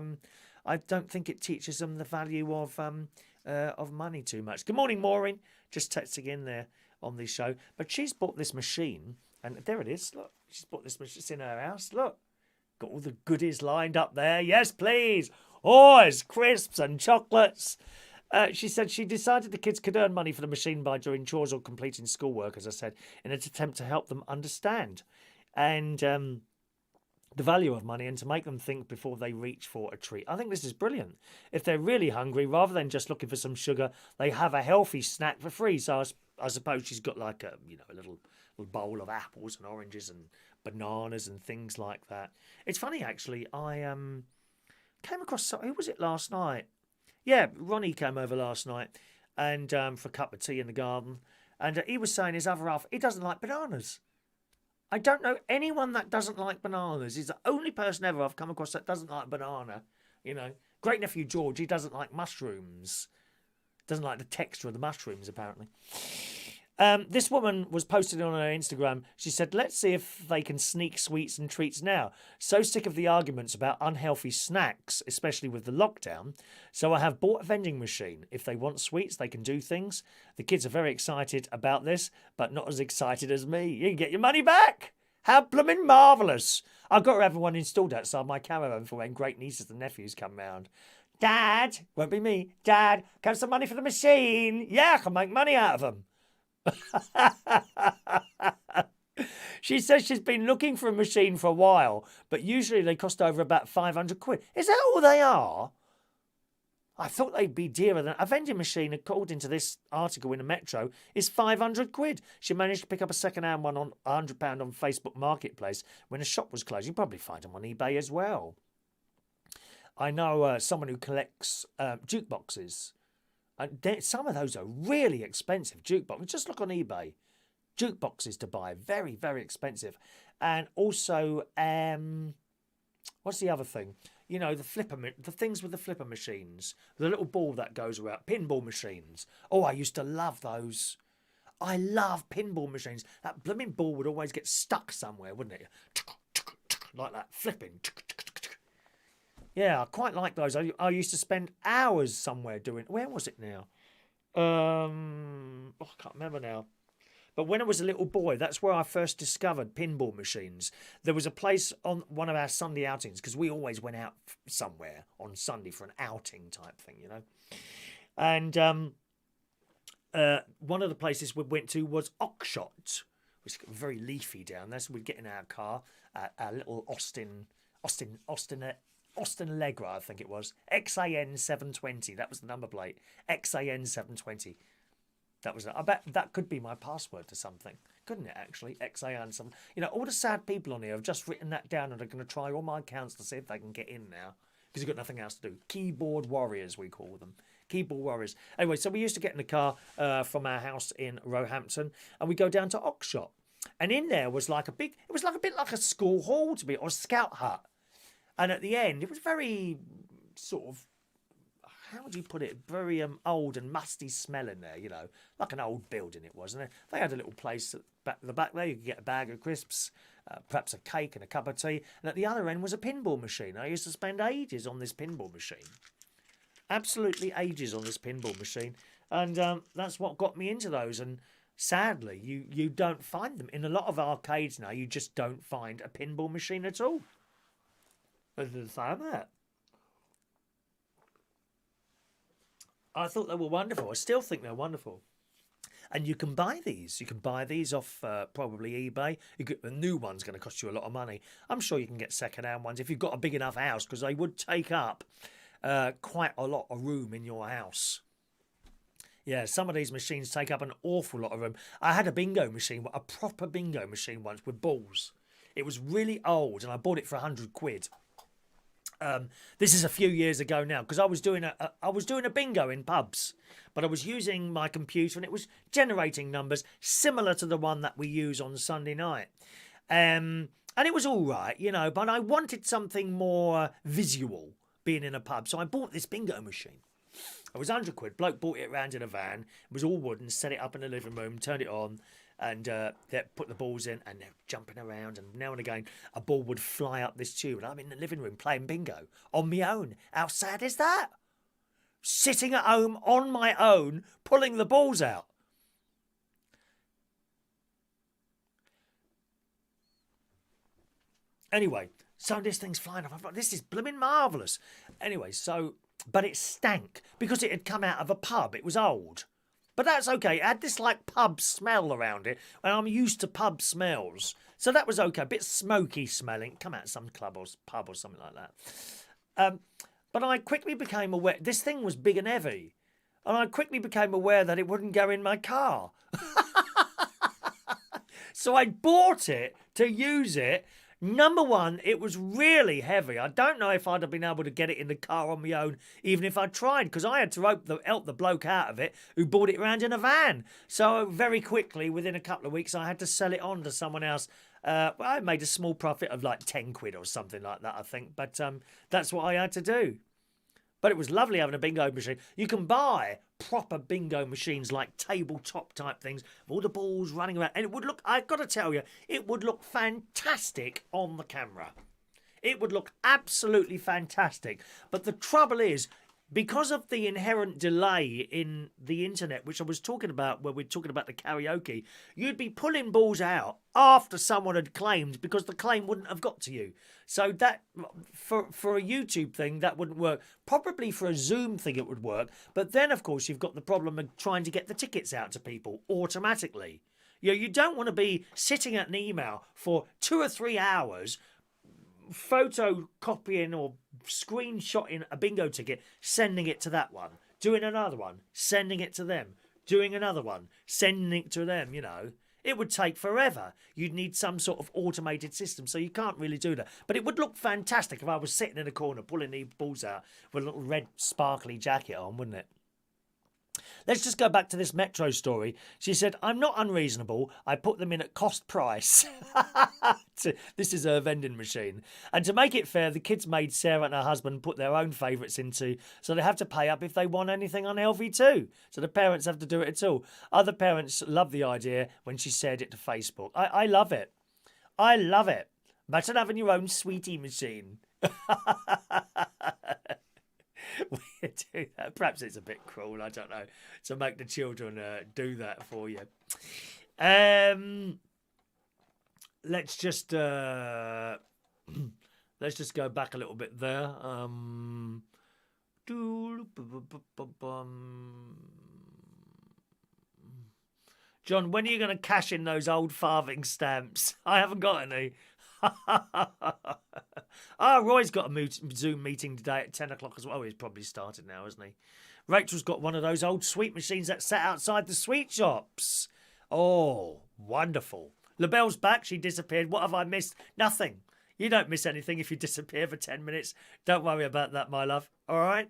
I don't think it teaches them the value of money too much. Good morning, Maureen. Just texting in there on the show. But she's bought this machine, and there it is. Look, she's bought this machine. It's in her house. Look, Got all the goodies lined up there. Yes, please. Oh, it's crisps and chocolates. She said she decided the kids could earn money for the machine by doing chores or completing schoolwork, as I said, in an attempt to help them understand and the value of money and to make them think before they reach for a treat. I think this is brilliant. If they're really hungry, rather than just looking for some sugar, they have a healthy snack for free. So I suppose she's got like a little bowl of apples and oranges and bananas and things like that. It's funny actually. I came across, who was it last night? Yeah, Ronnie came over last night and for a cup of tea in the garden, and he was saying his other half, he doesn't like bananas. I don't know anyone that doesn't like bananas. He's the only person ever I've come across that doesn't like banana. You know, great nephew George, he doesn't like mushrooms. Doesn't like the texture of the mushrooms, apparently. This woman was posted on her Instagram. She said, let's see if they can sneak sweets and treats now. So sick of the arguments about unhealthy snacks, especially with the lockdown. So I have bought a vending machine. If they want sweets, they can do things. The kids are very excited about this, but not as excited as me. You can get your money back. How blooming marvellous. I've got to have one installed outside my caravan for when great nieces and nephews come round. Dad, won't be me. Dad, can I have some money for the machine? Yeah, I can make money out of them. She says she's been looking for a machine for a while, but usually they cost over about 500 quid. Is that all they are? I thought they'd be dearer than a vending machine, according to this article in the Metro, is 500 quid. She managed to pick up a second-hand one on £100 on Facebook Marketplace when a shop was closed. You can probably find them on eBay as well. I know someone who collects jukeboxes. Some of those are really expensive jukeboxes. Just look on eBay. Jukeboxes to buy. Very, very expensive. And also, what's the other thing? You know, the things with the flipper machines. The little ball that goes around. Pinball machines. Oh, I used to love those. I love pinball machines. That blooming ball would always get stuck somewhere, wouldn't it? Like that, flipping. Yeah, I quite like those. I used to spend hours somewhere doing... Where was it now? I can't remember now. But when I was a little boy, that's where I first discovered pinball machines. There was a place on one of our Sunday outings, because we always went out somewhere on Sunday for an outing type thing, you know. And one of the places we went to was Oxshott, which is very leafy down there. So we'd get in our car, our little Austin Allegra, I think it was. XAN 720. That was the number plate. XAN 720. That was. I bet that could be my password to something, couldn't it? Actually, XAN 7. You know, all the sad people on here have just written that down and are going to try all my accounts to see if they can get in now because you've got nothing else to do. Keyboard warriors, we call them. Keyboard warriors. Anyway, so we used to get in the car from our house in Roehampton, and we go down to Oxshott, and in there was like a big. It was like a bit like a school hall to be, or a scout hut. And at the end, it was very sort of, how would you put it? Very old and musty smell in there, you know, like an old building it was. And they had a little place at the back there. You could get a bag of crisps, perhaps a cake and a cup of tea. And at the other end was a pinball machine. I used to spend ages on this pinball machine. Absolutely ages on this pinball machine. And that's what got me into those. And sadly, you don't find them. In a lot of arcades now, you just don't find a pinball machine at all. That. I thought they were wonderful. I still think they're wonderful. And you can buy these. You can buy these off probably eBay. The new one's going to cost you a lot of money. I'm sure you can get second-hand ones if you've got a big enough house, because they would take up quite a lot of room in your house. Yeah, some of these machines take up an awful lot of room. I had a bingo machine, a proper bingo machine once with balls. It was really old, and I bought it for 100 quid. This is a few years ago now, because I was doing a bingo in pubs, but I was using my computer and it was generating numbers similar to the one that we use on Sunday night, and it was all right, you know. But I wanted something more visual, being in a pub, so I bought this bingo machine. It was 100 quid. Bloke bought it around in a van. It was all wooden. Set it up in the living room. Turned it on. And they put the balls in, and they're jumping around, and now and again a ball would fly up this tube, and I'm in the living room playing bingo on my own. How sad is that? Sitting at home on my own, pulling the balls out. Anyway, So this thing's flying off. I thought, this is blooming marvellous. Anyway, so, but it stank because it had come out of a pub. It was old. But that's okay. It had this like pub smell around it, and I'm used to pub smells. So that was okay. A bit smoky smelling. Come out of some club or pub or something like that. But I quickly became aware, this thing was big and heavy. And I quickly became aware that it wouldn't go in my car. So I bought it to use it. Number one, it was really heavy. I don't know if I'd have been able to get it in the car on my own, even if I tried, because I had to help the bloke out of it who brought it around in a van. So very quickly, within a couple of weeks, I had to sell it on to someone else. Well, I made a small profit of like 10 quid or something like that, I think. But that's what I had to do. But it was lovely having a bingo machine. You can buy proper bingo machines, like tabletop type things, with all the balls running around. And it would look, I've got to tell you, it would look fantastic on the camera. It would look absolutely fantastic. But the trouble is, because of the inherent delay in the internet, which I was talking about when we were talking about the karaoke, you'd be pulling balls out after someone had claimed because the claim wouldn't have got to you. So that, for a YouTube thing, that wouldn't work. Probably for a Zoom thing it would work. But then, of course, you've got the problem of trying to get the tickets out to people automatically. You don't want to be sitting at an email for 2 or 3 hours photocopying or screenshotting a bingo ticket, sending it to that one, doing another one, sending it to them, doing another one, sending it to them, you know. It would take forever. You'd need some sort of automated system, so you can't really do that. But it would look fantastic if I was sitting in a corner pulling these balls out with a little red sparkly jacket on, wouldn't it? Let's just go back to this Metro story. She said, I'm not unreasonable. I put them in at cost price. This is her vending machine. And to make it fair, the kids made Sarah and her husband put their own favourites into, so they have to pay up if they want anything unhealthy too. So the parents have to do it too. Other parents love the idea when she shared it to Facebook. I love it. I love it. Imagine having your own sweetie machine. We do that. Perhaps it's a bit cruel, I don't know, to make the children do that for you. Let's just go back a little bit there. John, when are you going to cash in those old farthing stamps? I haven't got any. Roy's got a Zoom meeting today at 10 o'clock as well. Oh, he's probably started now, hasn't he? Rachel's got one of those old sweet machines that sat outside the sweet shops. Oh, wonderful. LaBelle's back. She disappeared. What have I missed? Nothing. You don't miss anything if you disappear for 10 minutes. Don't worry about that, my love. All right?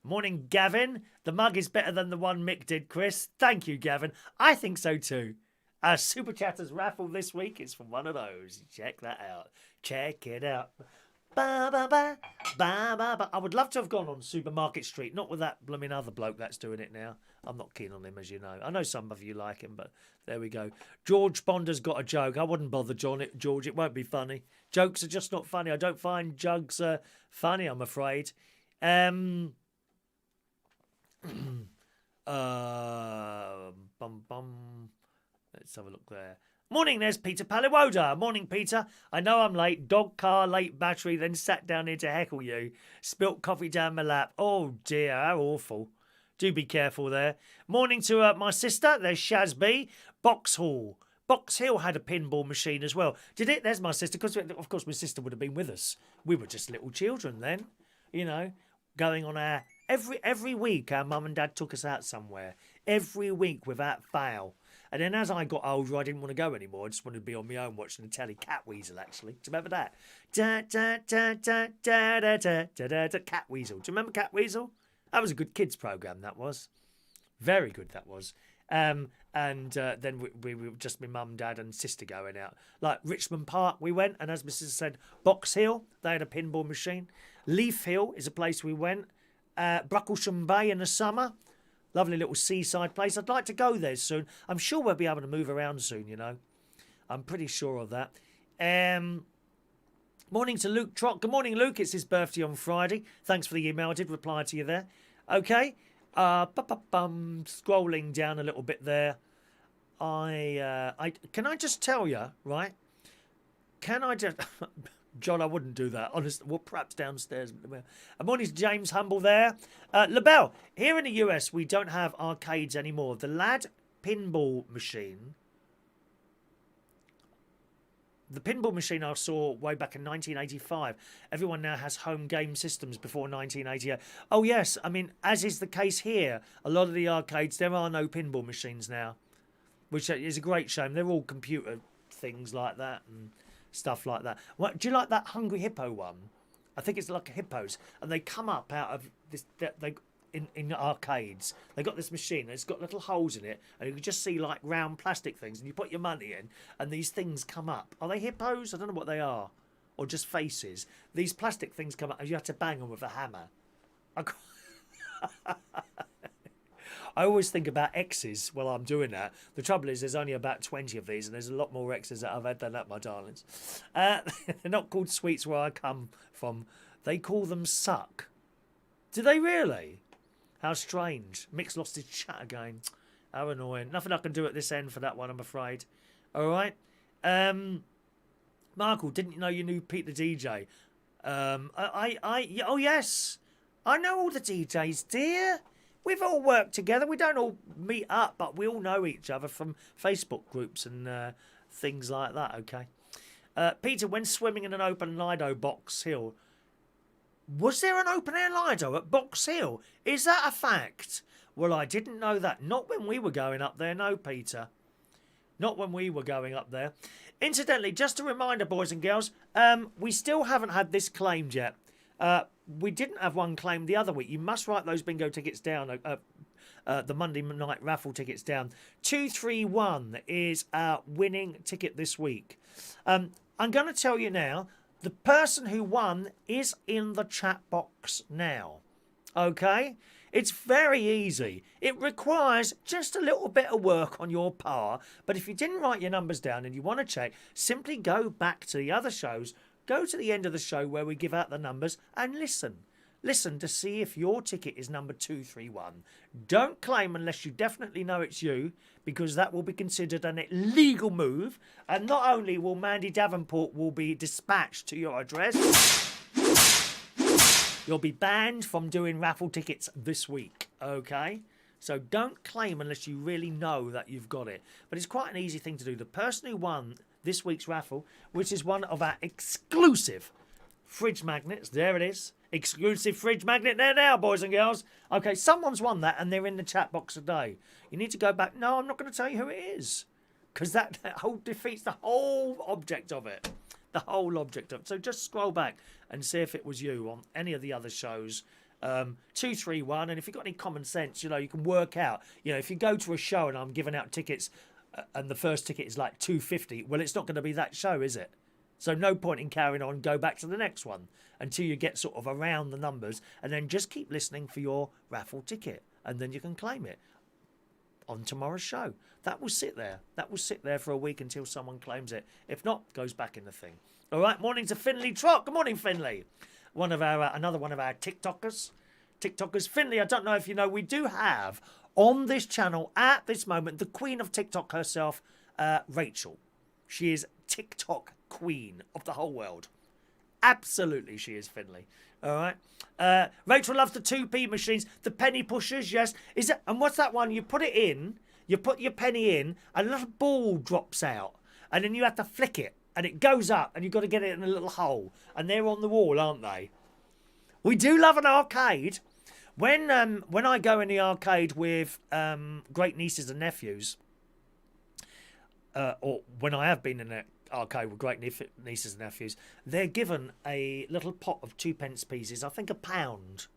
Morning, Gavin. The mug is better than the one Mick did, Chris. Thank you, Gavin. I think so too. Our Super Chatters raffle this week is from one of those. Check that out. Check it out. Ba, ba, ba, ba, ba, ba. I would love to have gone on Supermarket Street, not with that blooming other bloke that's doing it now. I'm not keen on him, as you know. I know some of you like him, but there we go. George Bonder's got a joke. I wouldn't bother George. It won't be funny. Jokes are just not funny. I don't find jugs funny, I'm afraid. Bum, bum. Let's have a look there. Morning, there's Peter Paliwoda. Morning, Peter. I know I'm late. Dog car, late battery, then sat down here to heckle you. Spilt coffee down my lap. Oh, dear, how awful. Do be careful there. Morning to my sister. There's Shazby. Boxhall. Box Hill had a pinball machine as well. Did it? There's my sister. Because, of course, my sister would have been with us. We were just little children then, you know, going on our... Every week, our mum and dad took us out somewhere. Every week without fail. And then as I got older, I didn't want to go anymore. I just wanted to be on my own watching the telly. Catweasel, actually. Do you remember that? Da, da, da, da, da, da, da, da, da, da. Catweasel. Do you remember Catweasel? That was a good kids' programme, that was. Very good, that was. Then we were just my mum, dad and sister going out. Like Richmond Park we went, and as my sister said, Box Hill, they had a pinball machine. Leaf Hill is a place we went. Brocklesham Bay in the summer. Lovely little seaside place. I'd like to go there soon. I'm sure we'll be able to move around soon, you know. I'm pretty sure of that. Morning to Luke Trott. Good morning, Luke. It's his birthday on Friday. Thanks for the email. I did reply to you there. Okay. Scrolling down a little bit there. Can I just tell you, right? Can I just... John, I wouldn't do that. Honestly, well, perhaps downstairs. Morning, James Humble there. LaBelle, here in the US, we don't have arcades anymore. The Lad pinball machine... The pinball machine I saw way back in 1985. Everyone now has home game systems before 1988. Oh, yes. I mean, as is the case here, a lot of the arcades, there are no pinball machines now, which is a great shame. They're all computer things like that and stuff like that. What, do you like that Hungry Hippo one? I think it's like hippos. And they come up out of this... In arcades, they got this machine. It's got little holes in it, and you can just see like round plastic things. And you put your money in, and these things come up. Are they hippos? I don't know what they are, or just faces. These plastic things come up, and you have to bang them with a hammer. I always think about X's while I'm doing that. The trouble is, there's only about 20 of these, and there's a lot more X's that I've had than that, my darlings. They're not called sweets where I come from. They call them suck. Do they really? How strange. Mick's lost his chat again. How annoying. Nothing I can do at this end for that one, I'm afraid. All right. Michael, didn't you know you knew Pete the DJ? Oh, yes. I know all the DJs, dear. We've all worked together. We don't all meet up, but we all know each other from Facebook groups and things like that, okay? Peter, when swimming in an open Lido Box Hill... Was there an open-air Lido at Box Hill? Is that a fact? Well, I didn't know that. Not when we were going up there, no, Peter. Not when we were going up there. Incidentally, just a reminder, boys and girls, we still haven't had this claimed yet. We didn't have one claimed the other week. You must write those bingo tickets down, the Monday night raffle tickets down. 231 is our winning ticket this week. I'm going to tell you now, the person who won is in the chat box now. Okay? It's very easy. It requires just a little bit of work on your part. But if you didn't write your numbers down and you want to check, simply go back to the other shows. Go to the end of the show where we give out the numbers and listen. Listen to see if your ticket is number 231. Don't claim unless you definitely know it's you, because that will be considered an illegal move. And not only will Mandy Davenport will be dispatched to your address, you'll be banned from doing raffle tickets this week, okay? So don't claim unless you really know that you've got it. But it's quite an easy thing to do. The person who won this week's raffle, which is one of our exclusive fridge magnets, there it is. Exclusive fridge magnet there now, boys and girls. Okay, someone's won that and they're in the chat box today. You need to go back. No, I'm not going to tell you who it is, because that whole defeats the whole object of it. The whole object of it. So just scroll back and see if it was you on any of the other shows. 231, and if you've got any common sense, you know, you can work out. You know, if you go to a show and I'm giving out tickets and the first ticket is like 250, well, it's not going to be that show, is it? So no point in carrying on. Go back to the next one until you get sort of around the numbers, and then just keep listening for your raffle ticket, and then you can claim it on tomorrow's show. That will sit there. That will sit there for a week until someone claims it. If not, goes back in the thing. All right. Morning to Finley Trot. Good morning, Finley. Another one of our TikTokers. Finley, I don't know if you know, we do have on this channel at this moment the queen of TikTok herself, Rachel. She is TikTok queen of the whole world. Absolutely, she is, Finley. All right. Rachel loves the 2p machines, the penny pushers. Yes. Is it? And what's that one? You put it in. You put your penny in, and a little ball drops out, and then you have to flick it, and it goes up, and you've got to get it in a little hole, and they're on the wall, aren't they? We do love an arcade. When I go in the arcade with great nieces and nephews, or when I have been in an arcade with great nieces and nephews, they're given a little pot of 2p pieces. I think a pound.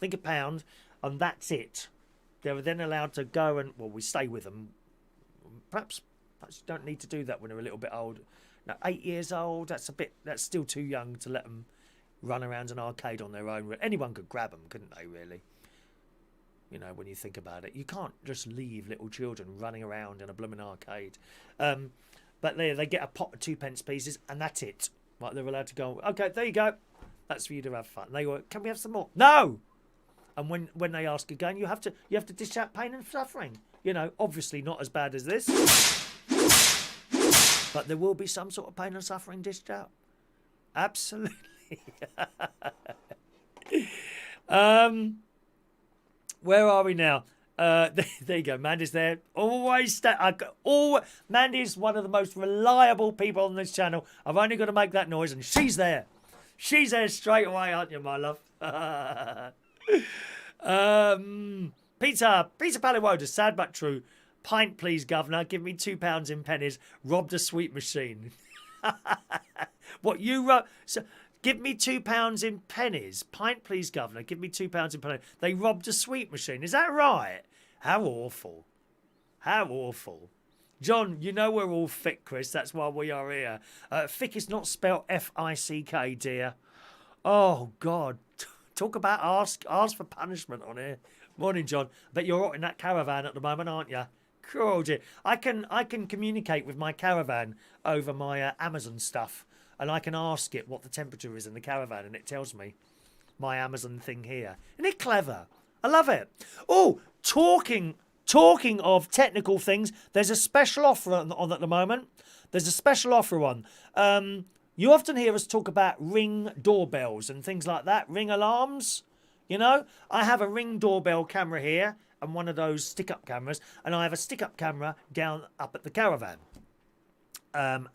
And that's it. They're then allowed to go and, well, we stay with them. Perhaps you don't need to do that when they're a little bit old. Now, 8 years old, that's still too young to let them run around an arcade on their own. Anyone could grab them, couldn't they, really? You know, when you think about it. You can't just leave little children running around in a blooming arcade. But they get a pot of 2p pieces, and that's it. Like, they're allowed to go, okay, there you go. That's for you to have fun. They go, can we have some more? No! And when they ask again, you have to dish out pain and suffering. You know, obviously not as bad as this. but there will be some sort of pain and suffering dished out. Absolutely. Where are we now? There you go. Mandy's there. Mandy's one of the most reliable people on this channel. I've only got to make that noise, and she's there. She's there straight away, aren't you, my love? Peter Paliwoda, sad but true. Pint, please, governor. Give me £2 in pennies. Robbed a sweet machine. What you so, give me £2 in pennies. Pint, please, governor. Give me £2 in pennies. They robbed a sweet machine. Is that right? How awful. How awful. John, you know we're all thick, Chris. That's why we are here. Thick is not spelled F-I-C-K, dear. Oh, God. Talk about ask for punishment on here. Morning, John. Bet you're out in that caravan at the moment, aren't you? Cool, dear. I can communicate with my caravan over my Amazon stuff, and I can ask it what the temperature is in the caravan, and it tells me my Amazon thing here. Isn't it clever? I love it. Oh, talking of technical things, there's a special offer on at the moment. There's a special offer on. You often hear us talk about Ring doorbells and things like that, Ring alarms. You know, I have a Ring doorbell camera here and one of those stick-up cameras, and I have a stick-up camera down up at the caravan. And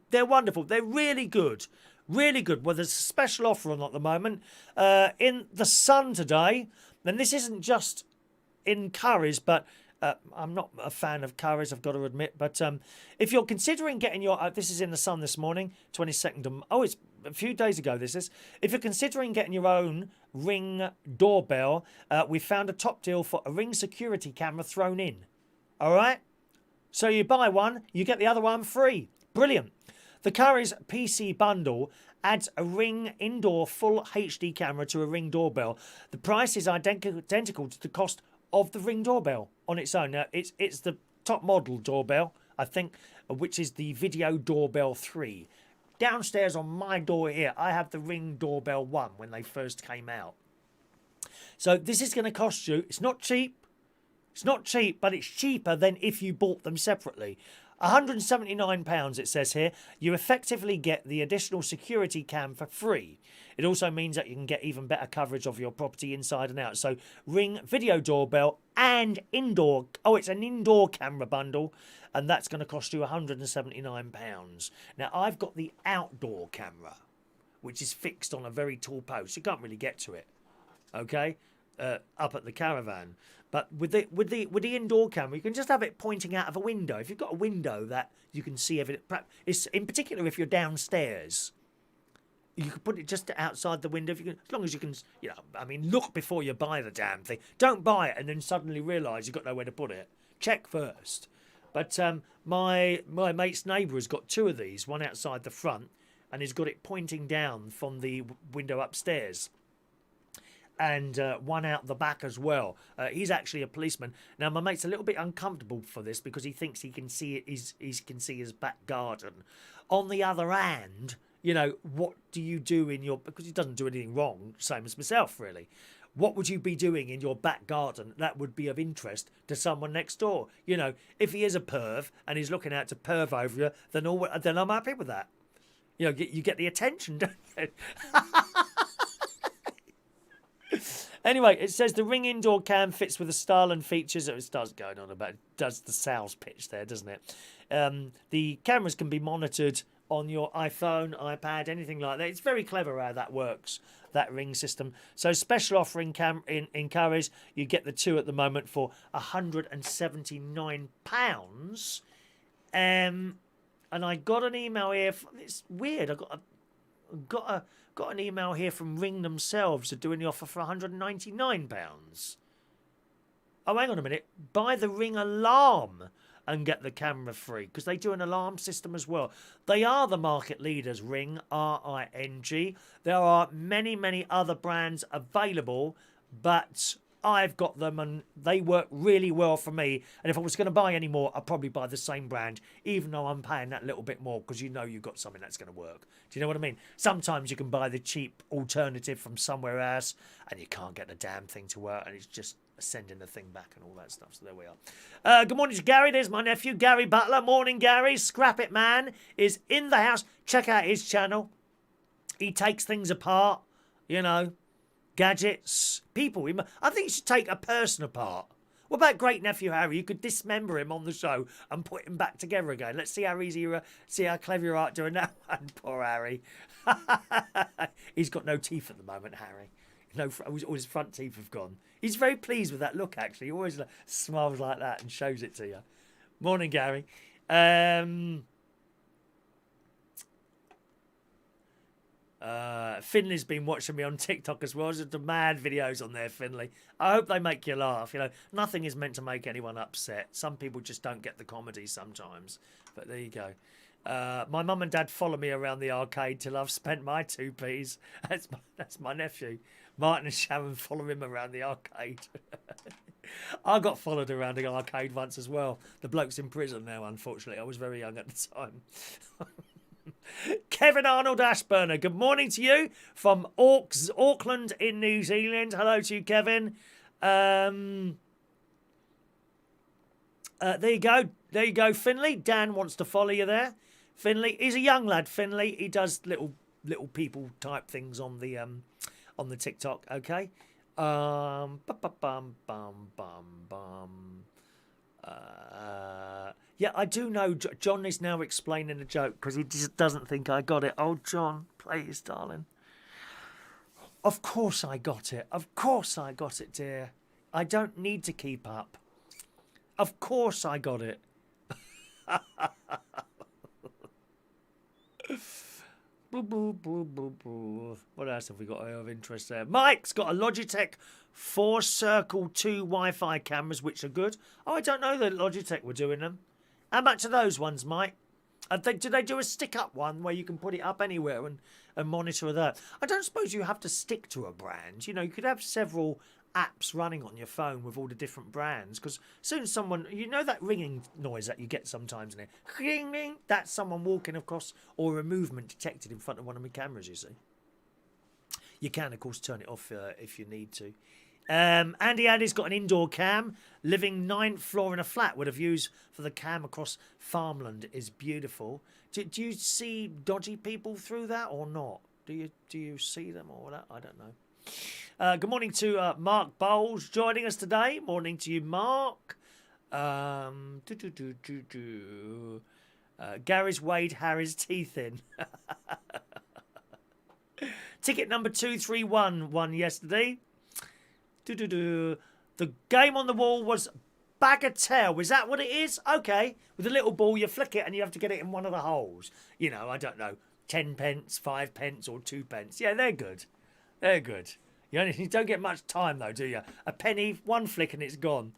they're wonderful. They're really good. Really good. Well, there's a special offer on at the moment. In the Sun today, and this isn't just in curries, but I'm not a fan of curries, I've got to admit. But if you're considering getting your... this is in the Sun this morning, 22nd of... Oh, it's a few days ago, this is. If you're considering getting your own Ring doorbell, we found a top deal for a Ring security camera thrown in. All right? So you buy one, you get the other one free. Brilliant. The Currys PC bundle adds a Ring indoor full HD camera to a Ring doorbell. The price is identical to the cost of the Ring doorbell on its own. Now, it's the top model doorbell, I think, which is the Video Doorbell 3. Downstairs on my door here, I have the Ring Doorbell 1 when they first came out. So this is going to cost you, it's not cheap, but it's cheaper than if you bought them separately. £179 it says here. You effectively get the additional security cam for free. It also means that you can get even better coverage of your property inside and out. So Ring Video Doorbell and indoor. Oh, it's an indoor camera bundle, and that's going to cost you £179. Now, I've got the outdoor camera, which is fixed on a very tall post. You can't really get to it, okay, up at the caravan. But with the indoor camera, you can just have it pointing out of a window. If you've got a window that you can see everything, it's in particular if you're downstairs, you can put it just outside the window. If you can, as long as you can, you know, I mean, look before you buy the damn thing. Don't buy it and then suddenly realise you've got nowhere to put it. Check first. But my mate's neighbour has got two of these, one outside the front, and he's got it pointing down from the window upstairs. And one out the back as well. He's actually a policeman. Now, my mate's a little bit uncomfortable for this because he thinks he can see it. He can see his back garden. On the other hand, you know, what do you do in your... Because he doesn't do anything wrong, same as myself, really. What would you be doing in your back garden that would be of interest to someone next door? You know, if he is a perv and he's looking out to perv over you, then I'm happy with that. You know, you get the attention, don't you? Anyway, it says the Ring indoor cam fits with the style and features. It starts going on about, it does the sales pitch there, doesn't it? The cameras can be monitored on your iPhone, iPad, anything like that. It's very clever how that works, that Ring system. So special offer in Currys, you get the two at the moment for £179. And I got an email here. It's weird. I got an email here from Ring themselves. They're doing the offer for £199. Oh, hang on a minute. Buy the Ring alarm and get the camera free, because they do an alarm system as well. They are the market leaders, Ring, R-I-N-G. There are many, many other brands available, but I've got them and they work really well for me. And if I was going to buy any more, I'd probably buy the same brand, even though I'm paying that little bit more, because you know you've got something that's going to work. Do you know what I mean? Sometimes you can buy the cheap alternative from somewhere else and you can't get the damn thing to work, and it's just sending the thing back and all that stuff. So there we are. Good morning to Gary. There's my nephew, Gary Butler. Morning, Gary. Scrap It Man is in the house. Check out his channel. He takes things apart, you know, gadgets, people. I think you should take a person apart. What about great nephew Harry? You could dismember him on the show and put him back together again. Let's see how easy, see how clever you are at doing that one. Poor Harry. He's got no teeth at the moment, Harry. No, all his front teeth have gone. He's very pleased with that look, actually. He always smiles like that and shows it to you. Morning, Gary. Finley's been watching me on TikTok as well. There's some mad videos on there, Finley. I hope they make you laugh. You know, nothing is meant to make anyone upset. Some people just don't get the comedy sometimes. But there you go. My mum and dad follow me around the arcade till I've spent my 2p's. That's my nephew. Martin and Sharon follow him around the arcade. I got followed around the arcade once as well. The bloke's in prison now, unfortunately. I was very young at the time. Kevin Arnold Ashburner, good morning to you from Auckland in New Zealand. Hello to you, Kevin. There you go. There you go, Finley. Dan wants to follow you there. Finley, he's a young lad, Finley. He does little people type things on the TikTok, okay? Yeah, I do know John is now explaining the joke because he just doesn't think I got it. Oh, John, please, darling. Of course I got it. Of course I got it, dear. I don't need to keep up. Of course I got it. What else have we got of interest there? Mike's got a Logitech 4 Circle 2 Wi-Fi cameras, which are good. Oh, I don't know that Logitech were doing them. How much are those ones, Mike? Do they do a stick-up one where you can put it up anywhere and monitor that? I don't suppose you have to stick to a brand. You know, you could have several apps running on your phone with all the different brands, because soon someone, you know that ringing noise that you get sometimes in it, ring, ring, that's someone walking across or a movement detected in front of one of my cameras, you see. You can, of course, turn it off if you need to. Andy's got an indoor cam, living 9th floor in a flat with a views for the cam across farmland is beautiful. Do you see dodgy people through that or not? Do you see them or that? I don't know. Good morning to Mark Bowles joining us today. Morning to you, Mark. Gary's weighed Harry's teeth in. Ticket number 231 won yesterday. The game on the wall was bagatelle. Is that what it is? Okay. With a little ball, you flick it and you have to get it in one of the holes. You know, I don't know, 10 pence, 5 pence or 2 pence. Yeah, they're good. They're good. You don't get much time, though, do you? A penny, one flick, and it's gone.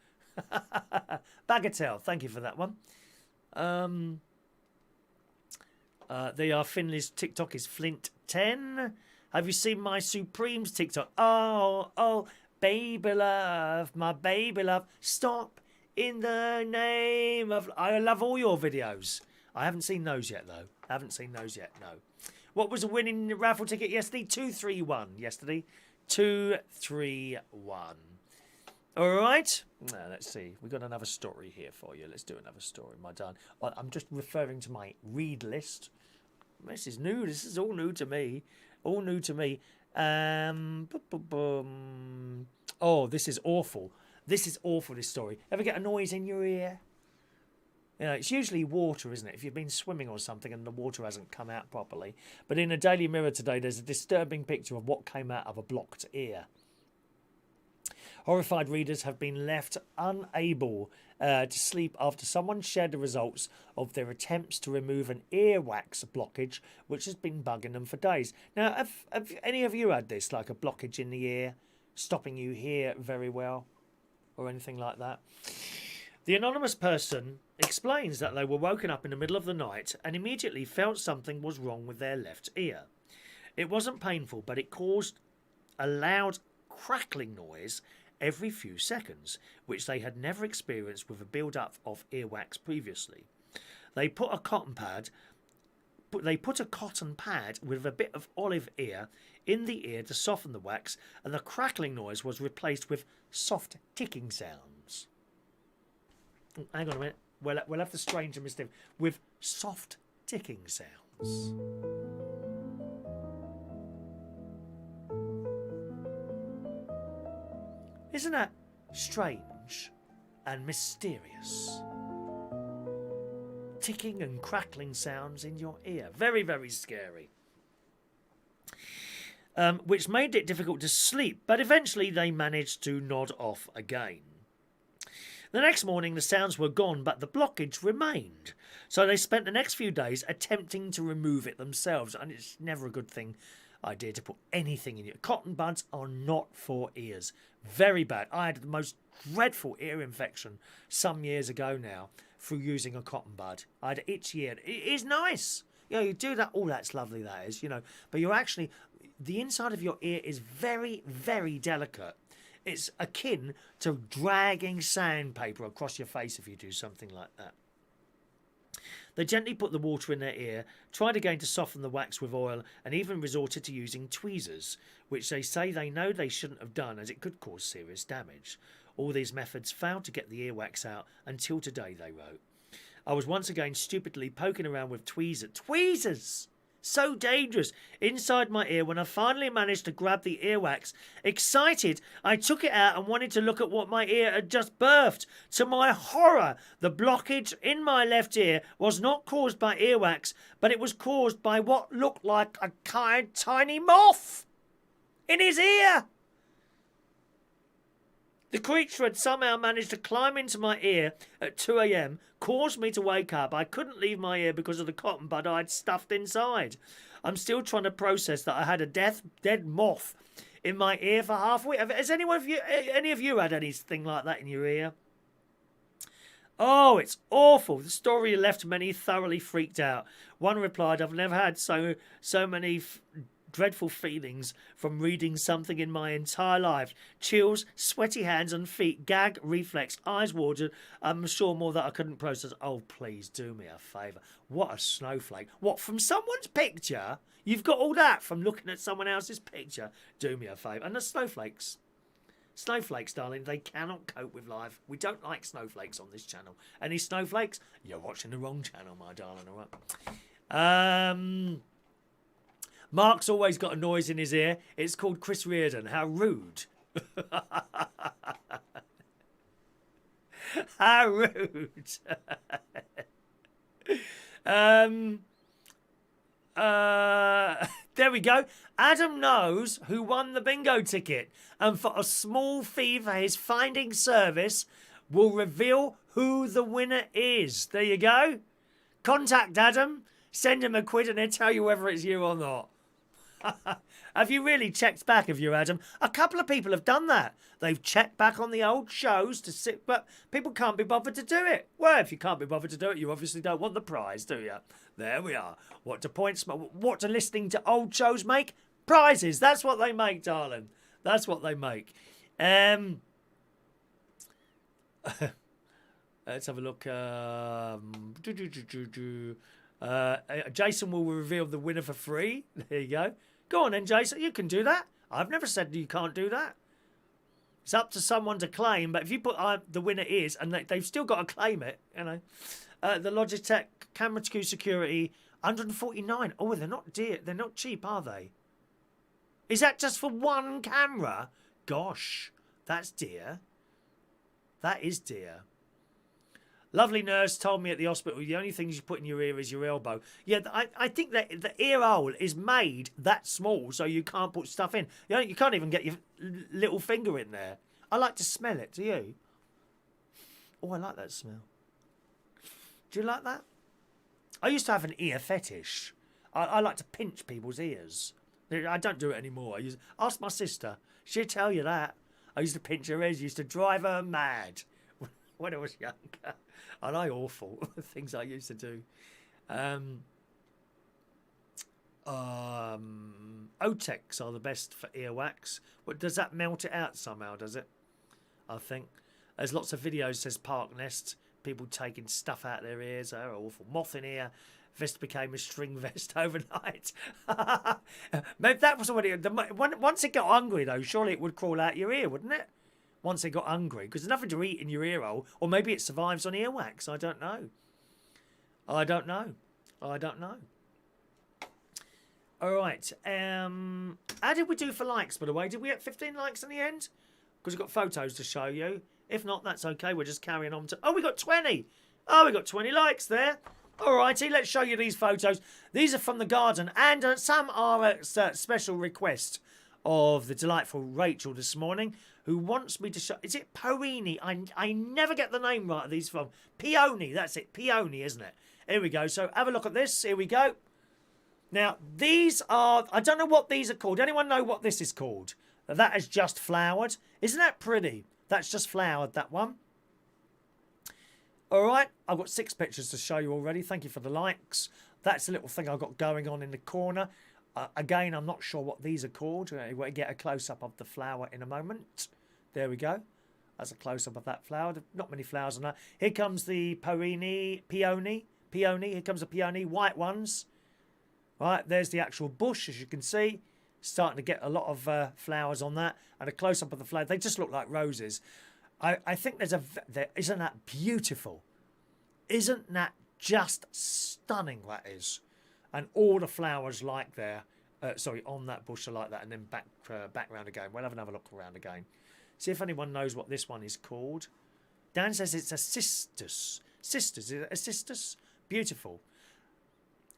Bagatelle. Thank you for that one. They are Finley's TikTok is Flint10. Have you seen my Supremes TikTok? Oh, baby love, my baby love. Stop in the name of... I love all your videos. I haven't seen those yet, though. No. What was the winning raffle ticket yesterday? 231 yesterday. 231. All right. Now, let's see. We've got another story here for you. Let's do another story, my darling. I'm just referring to my read list. This is new. This is all new to me. All new to me. Oh, this is awful. This is awful, this story. Ever get a noise in your ear? You know, it's usually water, isn't it? If you've been swimming or something and the water hasn't come out properly. But in a Daily Mirror today, there's a disturbing picture of what came out of a blocked ear. Horrified readers have been left unable to sleep after someone shared the results of their attempts to remove an earwax blockage, which has been bugging them for days. Now, have any of you had this, like a blockage in the ear, stopping you hear very well, or anything like that? The anonymous person explains that they were woken up in the middle of the night and immediately felt something was wrong with their left ear. It wasn't painful, but it caused a loud crackling noise every few seconds, which they had never experienced with a build-up of earwax previously. They put a cotton pad they put a cotton pad with a bit of olive ear in the ear to soften the wax, and the crackling noise was replaced with soft ticking sounds. Oh, hang on a minute. We'll have the strange and mysterious with soft ticking sounds. Isn't that strange and mysterious? Ticking and crackling sounds in your ear. Very, very scary. Which made it difficult to sleep, but eventually they managed to nod off again. The next morning the sounds were gone, but the blockage remained. So they spent the next few days attempting to remove it themselves, and it's never a good idea to put anything in your... Cotton buds are not for ears. Very bad. I had the most dreadful ear infection some years ago now through using a cotton bud. I had an itchy ear. It is nice. You know, you do that. Oh, that's lovely, that is, you know. But you're actually... The inside of your ear is very, very delicate. It's akin to dragging sandpaper across your face if you do something like that. They gently put the water in their ear, tried again to soften the wax with oil, and even resorted to using tweezers, which they say they know they shouldn't have done as it could cause serious damage. All these methods failed to get the earwax out until today, they wrote. I was once again stupidly poking around with tweezers! So dangerous, inside my ear when I finally managed to grab the earwax. Excited, I took it out and wanted to look at what my ear had just birthed. To my horror, the blockage in my left ear was not caused by earwax, but it was caused by what looked like a tiny moth in his ear. The creature had somehow managed to climb into my ear at 2 a.m, caused me to wake up. I couldn't leave my ear because of the cotton bud I'd stuffed inside. I'm still trying to process that I had a dead moth in my ear for half a week. Has any of you had anything like that in your ear? Oh, it's awful. The story left many thoroughly freaked out. One replied, I've never had so many dreadful feelings from reading something in my entire life. Chills, sweaty hands and feet, gag reflex, eyes watered. I'm sure more that I couldn't process. Oh, please do me a favour. What a snowflake. What, from someone's picture? You've got all that from looking at someone else's picture? Do me a favour. And the snowflakes. Snowflakes, darling, they cannot cope with life. We don't like snowflakes on this channel. Any snowflakes? You're watching the wrong channel, my darling, all right? Mark's always got a noise in his ear. It's called Chris Reardon. How rude. How rude. There we go. Adam knows who won the bingo ticket, and for a small fee for his finding service, will reveal who the winner is. There you go. Contact Adam. Send him a quid and he'll tell you whether it's you or not. Have you really checked back, have you, Adam? A couple of people have done that. They've checked back on the old shows to sit, but people can't be bothered to do it. Well, if you can't be bothered to do it, you obviously don't want the prize, do you? There we are. What do listening to old shows make? Prizes. That's what they make, darling. That's what they make. Let's have a look. Jason will reveal the winner for free. There you go. Go on then, Jason. You can do that. I've never said you can't do that. It's up to someone to claim, but if you put the winner is, and they've still got to claim it, you know. The Logitech Camera 2 Security, 149. Oh, they're not dear. They're not cheap, are they? Is that just for one camera? Gosh, that's dear. That is dear. Lovely nurse told me at the hospital the only things you put in your ear is your elbow. Yeah, I think that the ear hole is made that small so you can't put stuff in. You can't even get your little finger in there. I like to smell it. Do you? Oh, I like that smell. Do you like that? I used to have an ear fetish. I like to pinch people's ears. I don't do it anymore. Ask my sister. She'll tell you that. I used to pinch her ears. Used to drive her mad when I was younger. And I awful things I used to do. Otex are the best for earwax. But does that melt it out somehow, does it? I think. There's lots of videos, says Park Nest, people taking stuff out of their ears. They're awful. Moth in ear, Vest became a string vest overnight. Maybe that was already... Once it got hungry, though, surely it would crawl out your ear, wouldn't it? Once it got hungry. Because there's nothing to eat in your ear hole. Or maybe it survives on earwax. I don't know. I don't know. I don't know. All right. How did we do for likes, by the way? Did we get 15 likes in the end? Because we've got photos to show you. If not, that's okay. We're just carrying on to... Oh, we got 20. Oh, we got 20 likes there. All righty, let's show you these photos. These are from the garden, and some are a special request of the delightful Rachel this morning, who wants me to show... Is it Peony? I never get the name right of these from. Peony, that's it. Peony, isn't it? Here we go. So have a look at this. Here we go. Now, these are... I don't know what these are called. Anyone know what this is called? That is just flowered. Isn't that pretty? That's just flowered, that one. All right, I've got 6 pictures to show you already. Thank you for the likes. That's a little thing I've got going on in the corner. Again, I'm not sure what these are called. We'll get a close-up of the flower in a moment. There we go. That's a close-up of that flower. Not many flowers on that. Here comes the Peony. Here comes the peony, white ones. Right, there's the actual bush, as you can see. Starting to get a lot of flowers on that. And a close-up of the flower. They just look like roses. I think isn't that beautiful? Isn't that just stunning, that is? And all the flowers like there, on that bush are like that, and then back round again. We'll have another look around again. See if anyone knows what this one is called. Dan says it's a cistus. Is it a cistus? Beautiful.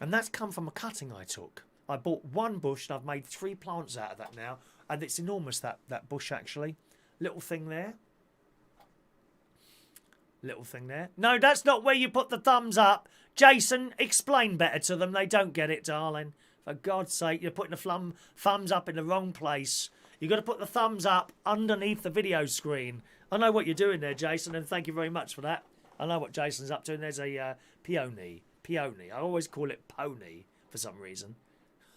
And that's come from a cutting I took. I bought one bush and I've made 3 plants out of that now. And it's enormous, that bush, actually. Little thing there. Little thing there. No, that's not where you put the thumbs up. Jason, explain better to them. They don't get it, darling. For God's sake, you're putting the thumbs up in the wrong place. You've got to put the thumbs up underneath the video screen. I know what you're doing there, Jason, and thank you very much for that. I know what Jason's up to, and there's a peony. Peony. I always call it pony for some reason.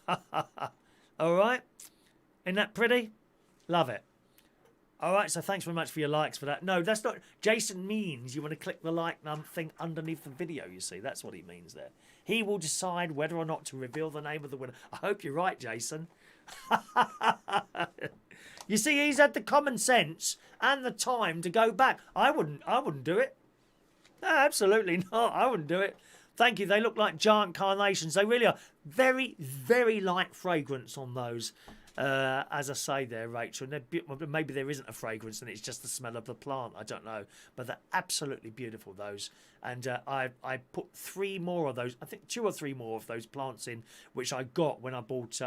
All right? Isn't that pretty? Love it. All right, so thanks very much for your likes for that. No, that's not... Jason means you want to click the like thing underneath the video, you see. That's what he means there. He will decide whether or not to reveal the name of the winner. I hope you're right, Jason. You see, he's had the common sense and the time to go back. I wouldn't do it. No, absolutely not. I wouldn't do it. Thank you. They look like giant carnations. They really are. Very, very light fragrance on those. As I say there, Rachel, maybe there isn't a fragrance and it's just the smell of the plant. I don't know, but they're absolutely beautiful, those. And I put 3 more of those. I think 2 or 3 more of those plants in, which I got when I bought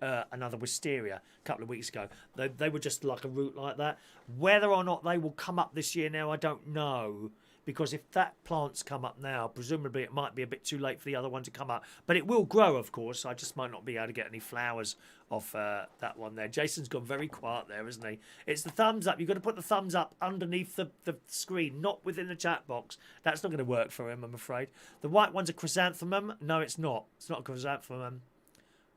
another wisteria a couple of weeks ago. They were just like a root like that. Whether or not they will come up this year now, I don't know. Because if that plant's come up now, presumably it might be a bit too late for the other one to come up. But it will grow, of course. I just might not be able to get any flowers off that one there. Jason's gone very quiet there, isn't he? It's the thumbs up. You've got to put the thumbs up underneath the screen, not within the chat box. That's not going to work for him, I'm afraid. The white one's a chrysanthemum. No, it's not. It's not a chrysanthemum.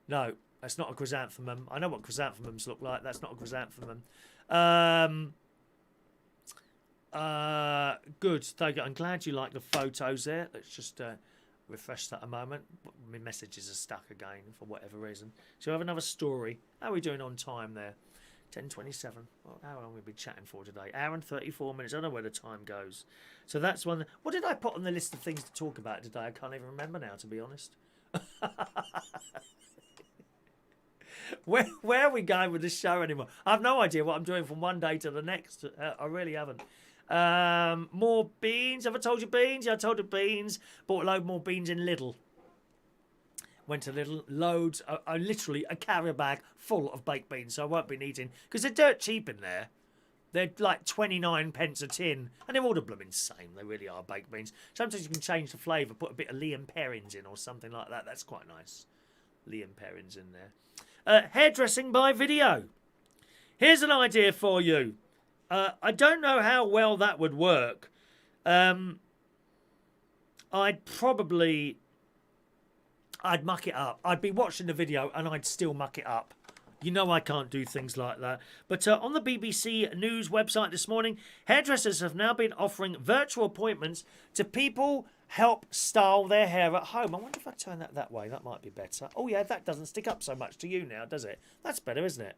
No, that's not a chrysanthemum. I know what chrysanthemums look like. That's not a chrysanthemum. Good. I'm glad you like the photos there. Let's just refresh that a moment. My messages are stuck again for whatever reason. So I have another story. How are we doing on time there? 10:27. Well, how long have we been chatting for today? Hour and 34 minutes. I don't know where the time goes. So that's one. What did I put on the list of things to talk about today? I can't even remember now, to be honest. Where are we going with this show anymore? I have no idea what I'm doing from one day to the next. I really haven't. More beans. Have I told you beans? Yeah, I told you beans. Bought a load more beans in Lidl. Went to Lidl, loads. Literally a carrier bag full of baked beans. So I won't be needing, because they're dirt cheap in there. They're like 29 pence a tin, and they're all the blooming same. They really are baked beans. Sometimes you can change the flavour, put a bit of Liam Perrins in or something like that. That's quite nice. Liam Perrins in there. Hairdressing by video. Here's an idea for you. I don't know how well that would work. I'd muck it up. I'd be watching the video and I'd still muck it up. You know I can't do things like that. But on the BBC News website this morning, hairdressers have now been offering virtual appointments to people help style their hair at home. I wonder if I turn that way. That might be better. Oh, yeah, that doesn't stick up so much to you now, does it? That's better, isn't it?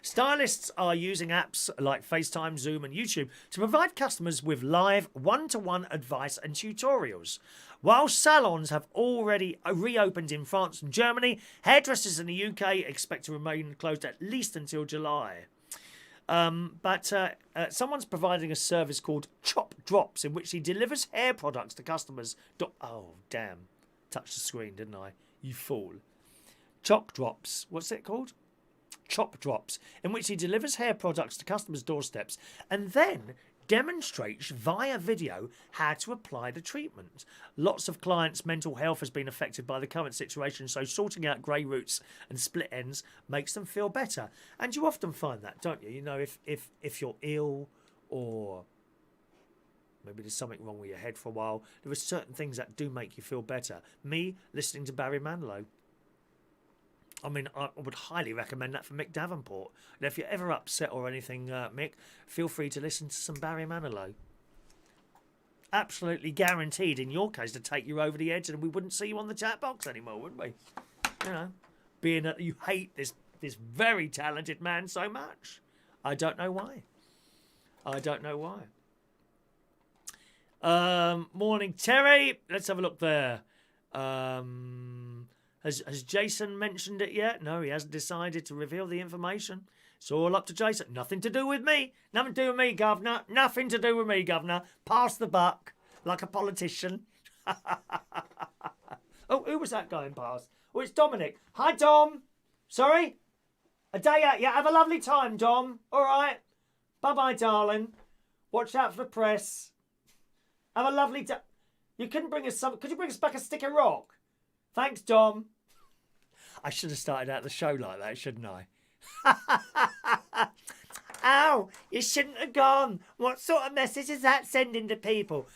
Stylists are using apps like FaceTime, Zoom and YouTube to provide customers with live one-to-one advice and tutorials. While salons have already reopened in France and Germany, hairdressers in the UK expect to remain closed at least until July. But someone's providing a service called Chop Drops in which he delivers hair products to customers. Oh, damn. Touched the screen, didn't I? You fool. Chop Drops. What's it called? Chop Drops, in which he delivers hair products to customers' doorsteps and then demonstrates via video how to apply the treatment. Lots of clients' mental health has been affected by the current situation, so sorting out grey roots and split ends makes them feel better. And you often find that, don't you? You know, if you're ill or maybe there's something wrong with your head for a while, there are certain things that do make you feel better. Me, listening to Barry Manilow. I mean, I would highly recommend that for Mick Davenport. And if you're ever upset or anything, Mick, feel free to listen to some Barry Manilow. Absolutely guaranteed, in your case, to take you over the edge, and we wouldn't see you on the chat box anymore, would we? You know, being that you hate this very talented man so much. I don't know why. I don't know why. Morning, Terry. Let's have a look there. Has Jason mentioned it yet? No, he hasn't decided to reveal the information. It's all up to Jason. Nothing to do with me. Nothing to do with me, Governor. Nothing to do with me, Governor. Pass the buck like a politician. Oh, who was that going past? Oh, it's Dominic. Hi, Dom. Sorry? A day out. Yeah, have a lovely time, Dom. All right. Bye-bye, darling. Watch out for the press. Have a lovely day. You couldn't bring us some... Could you bring us back a stick of rock? Thanks, Dom. I should have started out the show like that, shouldn't I? Ow, you shouldn't have gone. What sort of message is that sending to people?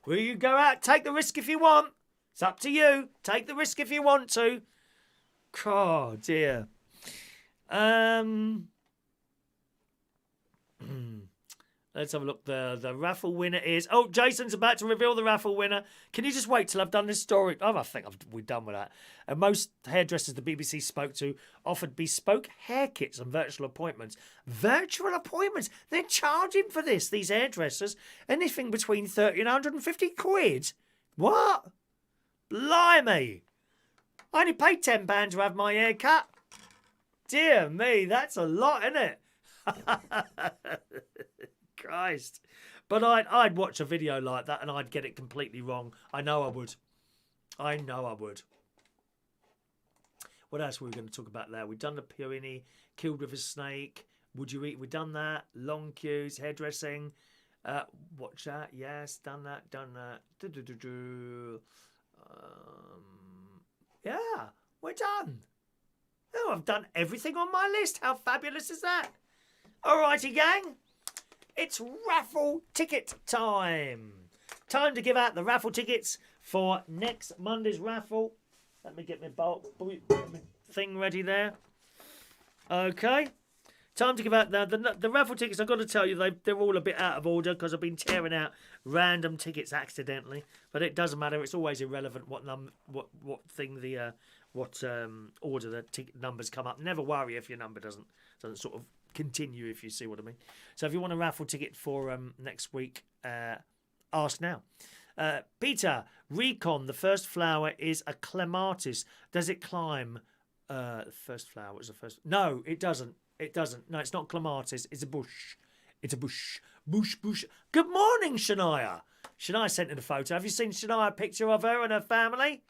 Will you go out? Take the risk if you want. It's up to you. Take the risk if you want to. Oh, dear. Let's have a look. The raffle winner is... Oh, Jason's about to reveal the raffle winner. Can you just wait till I've done this story? Oh, I think we're done with that. And most hairdressers the BBC spoke to offered bespoke hair kits and virtual appointments. Virtual appointments? They're charging for this, these hairdressers. Anything between 30 and 150 quid. What? Blimey. I only paid £10 to have my hair cut. Dear me, that's a lot, isn't it? Christ. But I'd watch a video like that and I'd get it completely wrong. I know I would. I know I would. What else were we going to talk about there? We've done the Peony, killed with a snake. Would you eat? We've done that. Long queues, hairdressing. Watch that. Yes, done that. Yeah, we're done. Oh, I've done everything on my list. How fabulous is that? Alrighty, gang. It's raffle ticket time. Time to give out the raffle tickets for next Monday's raffle. Let me get my thing ready there. Okay. Time to give out the raffle tickets. I've got to tell you, they're all a bit out of order because I've been tearing out random tickets accidentally. But it doesn't matter. It's always irrelevant what order the ticket numbers come up. Never worry if your number doesn't sort of continue, if you see what I mean. So if you want a raffle ticket for next week, ask now. Peter, Recon, the first flower is a clematis. Does it climb? The first flower was the first. No, it doesn't. It doesn't. No, it's not clematis. It's a bush. It's a bush. Bush, bush. Good morning, Shania. Shania sent in a photo. Have you seen Shania, a picture of her and her family?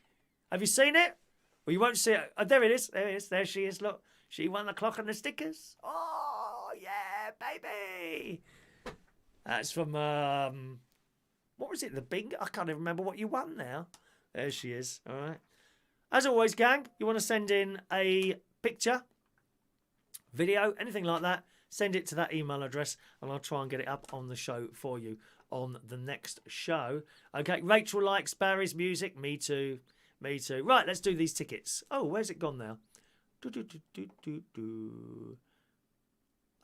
Have you seen it? Well, you won't see it. Oh, there it is. There it is. There she is. Look. She won the clock and the stickers. Oh, yeah, baby. That's from, what was it? The Bing? I can't even remember what you won now. There she is. All right. As always, gang, you want to send in a picture, video, anything like that, send it to that email address and I'll try and get it up on the show for you on the next show. Okay, Rachel likes Barry's music. Me too. Me too. Right, let's do these tickets. Oh, where's it gone now? I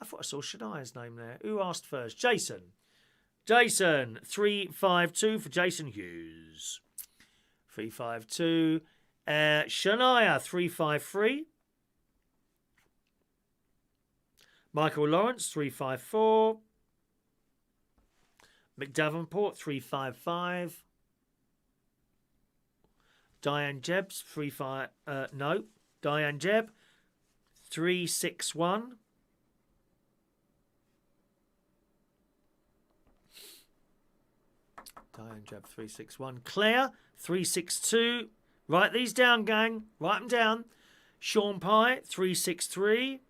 thought I saw Shania's name there. Who asked first? Jason. Jason, 352 for Jason Hughes. 352. Shania, 353. Michael Lawrence, 354. McDavenport, 355. Diane Jebbs, 35. No. Diane Jebb, 361. Diane Jebb, 361. Claire, 362. Write these down, gang. Write them down. Sean Pye, 363.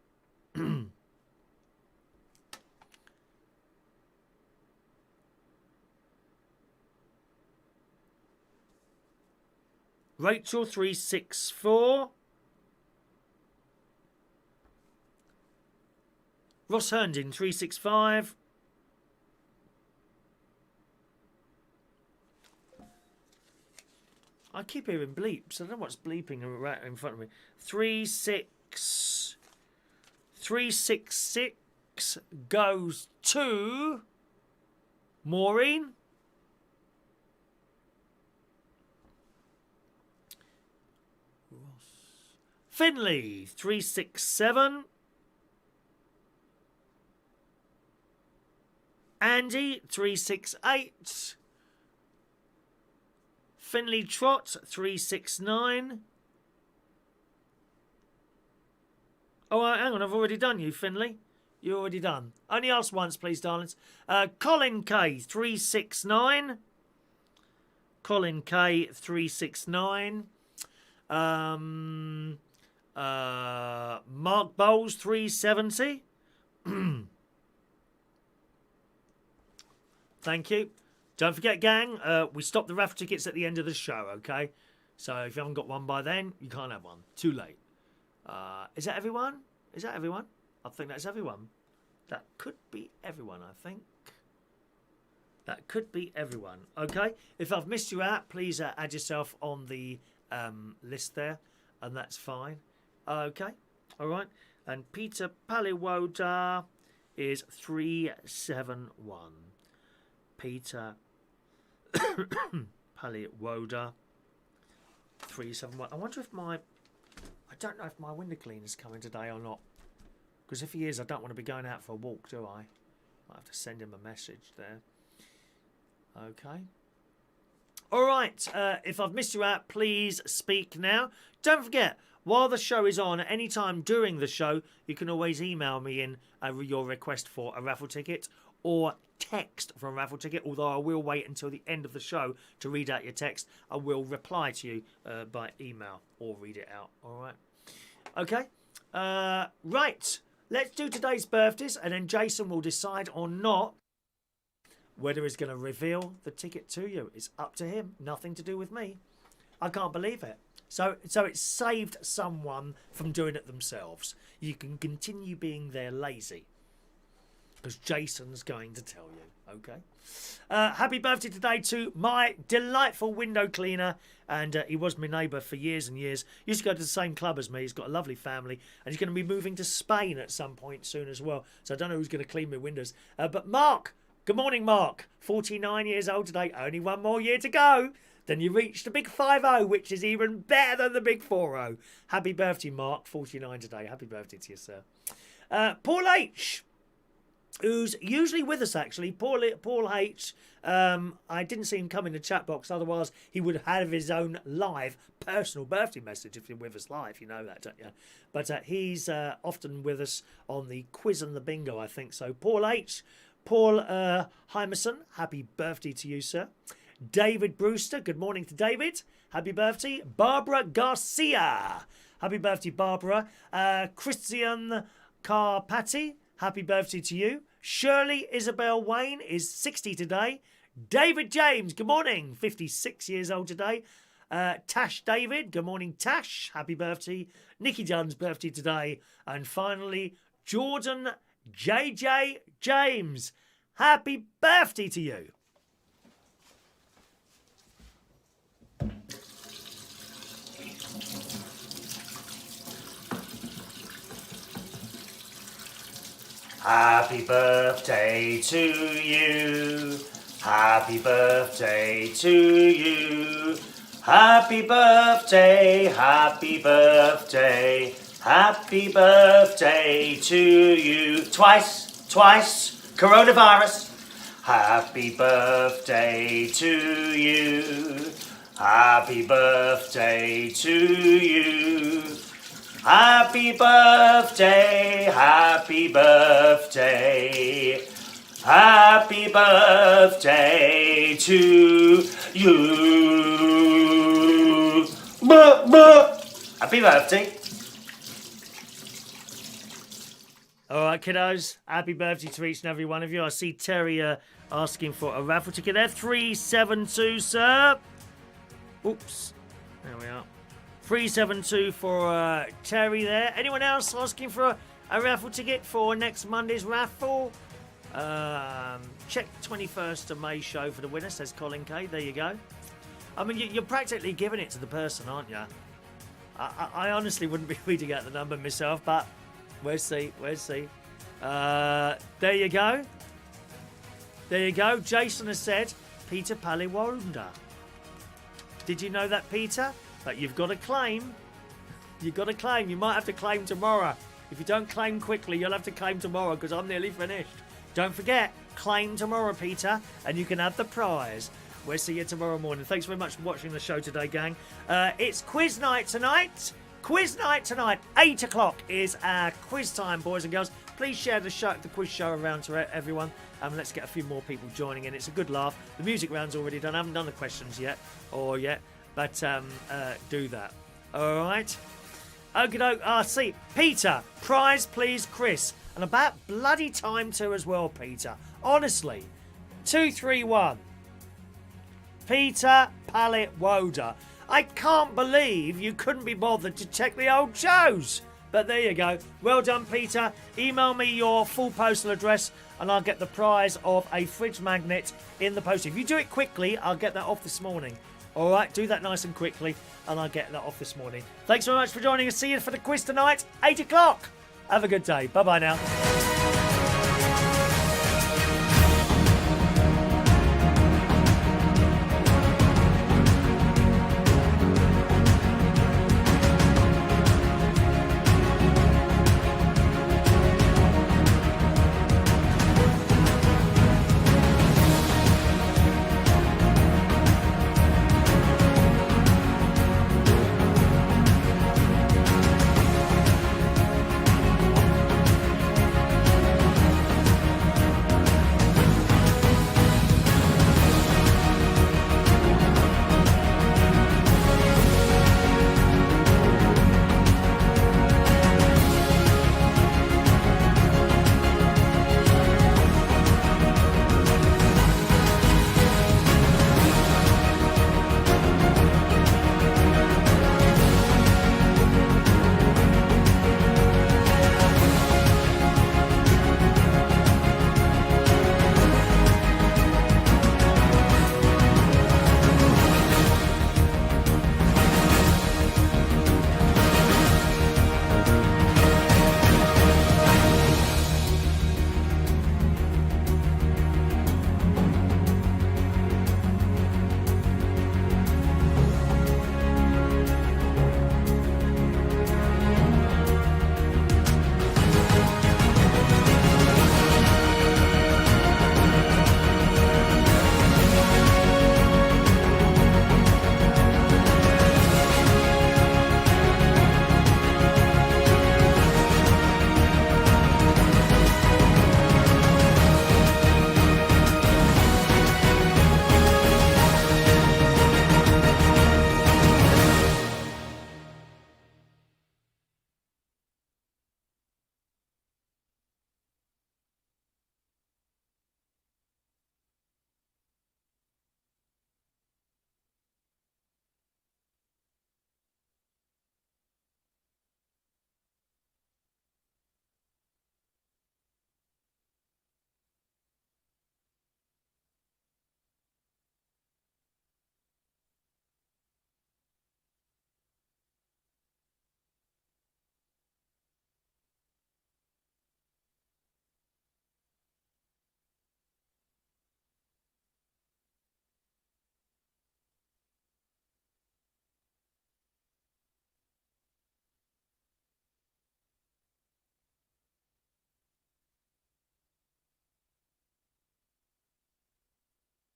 Rachel, 364. Ross Herndon, 365. I keep hearing bleeps. I don't know what's bleeping right in front of me. 366 goes to Maureen. Finley, 367. Andy, 368. Finley Trot, 369. Oh, hang on, I've already done you, Finley. You're already done. Only ask once, please, darlings. Colin K, 369. Colin K, 369. Mark Bowles, 370. Thank you. Don't forget, gang, we stop the raffle tickets at the end of the show, okay? So if you haven't got one by then, you can't have one. Too late. Is that everyone? Is that everyone? I think that's everyone. That could be everyone, I think. That could be everyone. Okay? If I've missed you out, please add yourself on the list there, and that's fine. Okay? All right? And Peter Paliwoda is 371. Peter Paliwoda 371. I wonder if I don't know if my window cleaner's coming today or not. Because if he is, I don't want to be going out for a walk, do I? Might have to send him a message there. Okay. All right. If I've missed you out, please speak now. Don't forget, while the show is on, at any time during the show, you can always email me in your request for a raffle ticket or text for a raffle ticket, although I will wait until the end of the show to read out your text. I will reply to you by email or read it out. All right. Okay. Right. Let's do today's birthdays, and then Jason will decide or not whether he's going to reveal the ticket to you. It's up to him. Nothing to do with me. I can't believe it. So it saved someone from doing it themselves. You can continue being there lazy, because Jason's going to tell you, okay? Happy birthday today to my delightful window cleaner, and he was my neighbour for years and years. He used to go to the same club as me. He's got a lovely family, and he's going to be moving to Spain at some point soon as well. So I don't know who's going to clean my windows. But Mark, good morning, Mark. 49 years old today. Only one more year to go. Then you reach the big 50, which is even better than the big 40. Happy birthday, Mark. 49 today. Happy birthday to you, sir. Paul H., who's usually with us, actually. Paul H. I didn't see him come in the chat box, otherwise he would have his own live personal birthday message if you're with us live. You know that, don't you? But he's often with us on the quiz and the bingo, I think. So Paul H. Paul Hymerson, happy birthday to you, sir. David Brewster, good morning to David. Happy birthday. Barbara Garcia, happy birthday, Barbara. Krisztian Carpati, happy birthday to you. Shirley Isabel Wayne is 60 today. David James, good morning, 56 years old today. Tache David, good morning, Tache, happy birthday. Nikki Jordan's birthday today. And finally, Jordan JJ James, happy birthday to you. Happy birthday to you. Happy birthday to you. Happy birthday, happy birthday, happy birthday to you. Twice, coronavirus. Happy birthday to you. Happy birthday to you. Happy birthday, happy birthday. Happy birthday to you. Happy birthday. All right, kiddos. Happy birthday to each and every one of you. I see Terry asking for a raffle ticket there. 372, sir. Oops. There we are. 372 for Terry there. Anyone else asking for a raffle ticket for next Monday's raffle? Check 21st of May show for the winner, says Colin K. There you go. I mean, you're practically giving it to the person, aren't you? I honestly wouldn't be reading out the number myself, but we'll see. There you go. Jason has said Peter Paliwonda. Did you know that, Peter? But you've got to claim. You might have to claim tomorrow. If you don't claim quickly, you'll have to claim tomorrow because I'm nearly finished. Don't forget, claim tomorrow, Peter, and you can have the prize. We'll see you tomorrow morning. Thanks very much for watching the show today, gang. It's quiz night tonight. 8 o'clock is our quiz time, boys and girls. Please share the quiz show around to everyone. Let's get a few more people joining in. It's a good laugh. The music round's already done. I haven't done the questions yet, but do that. All right. Okey-doke. See, Peter, prize please, Chris. And about bloody time too as well, Peter. Honestly. 231. Peter Paliwonda. I can't believe you couldn't be bothered to check the old shows. But there you go. Well done, Peter. Email me your full postal address and I'll get the prize of a fridge magnet in the post. If you do it quickly, I'll get that off this morning. All right, do that nice and quickly and I'll get that off this morning. Thanks very much for joining us. See you for the quiz tonight, 8 o'clock. Have a good day. Bye-bye now.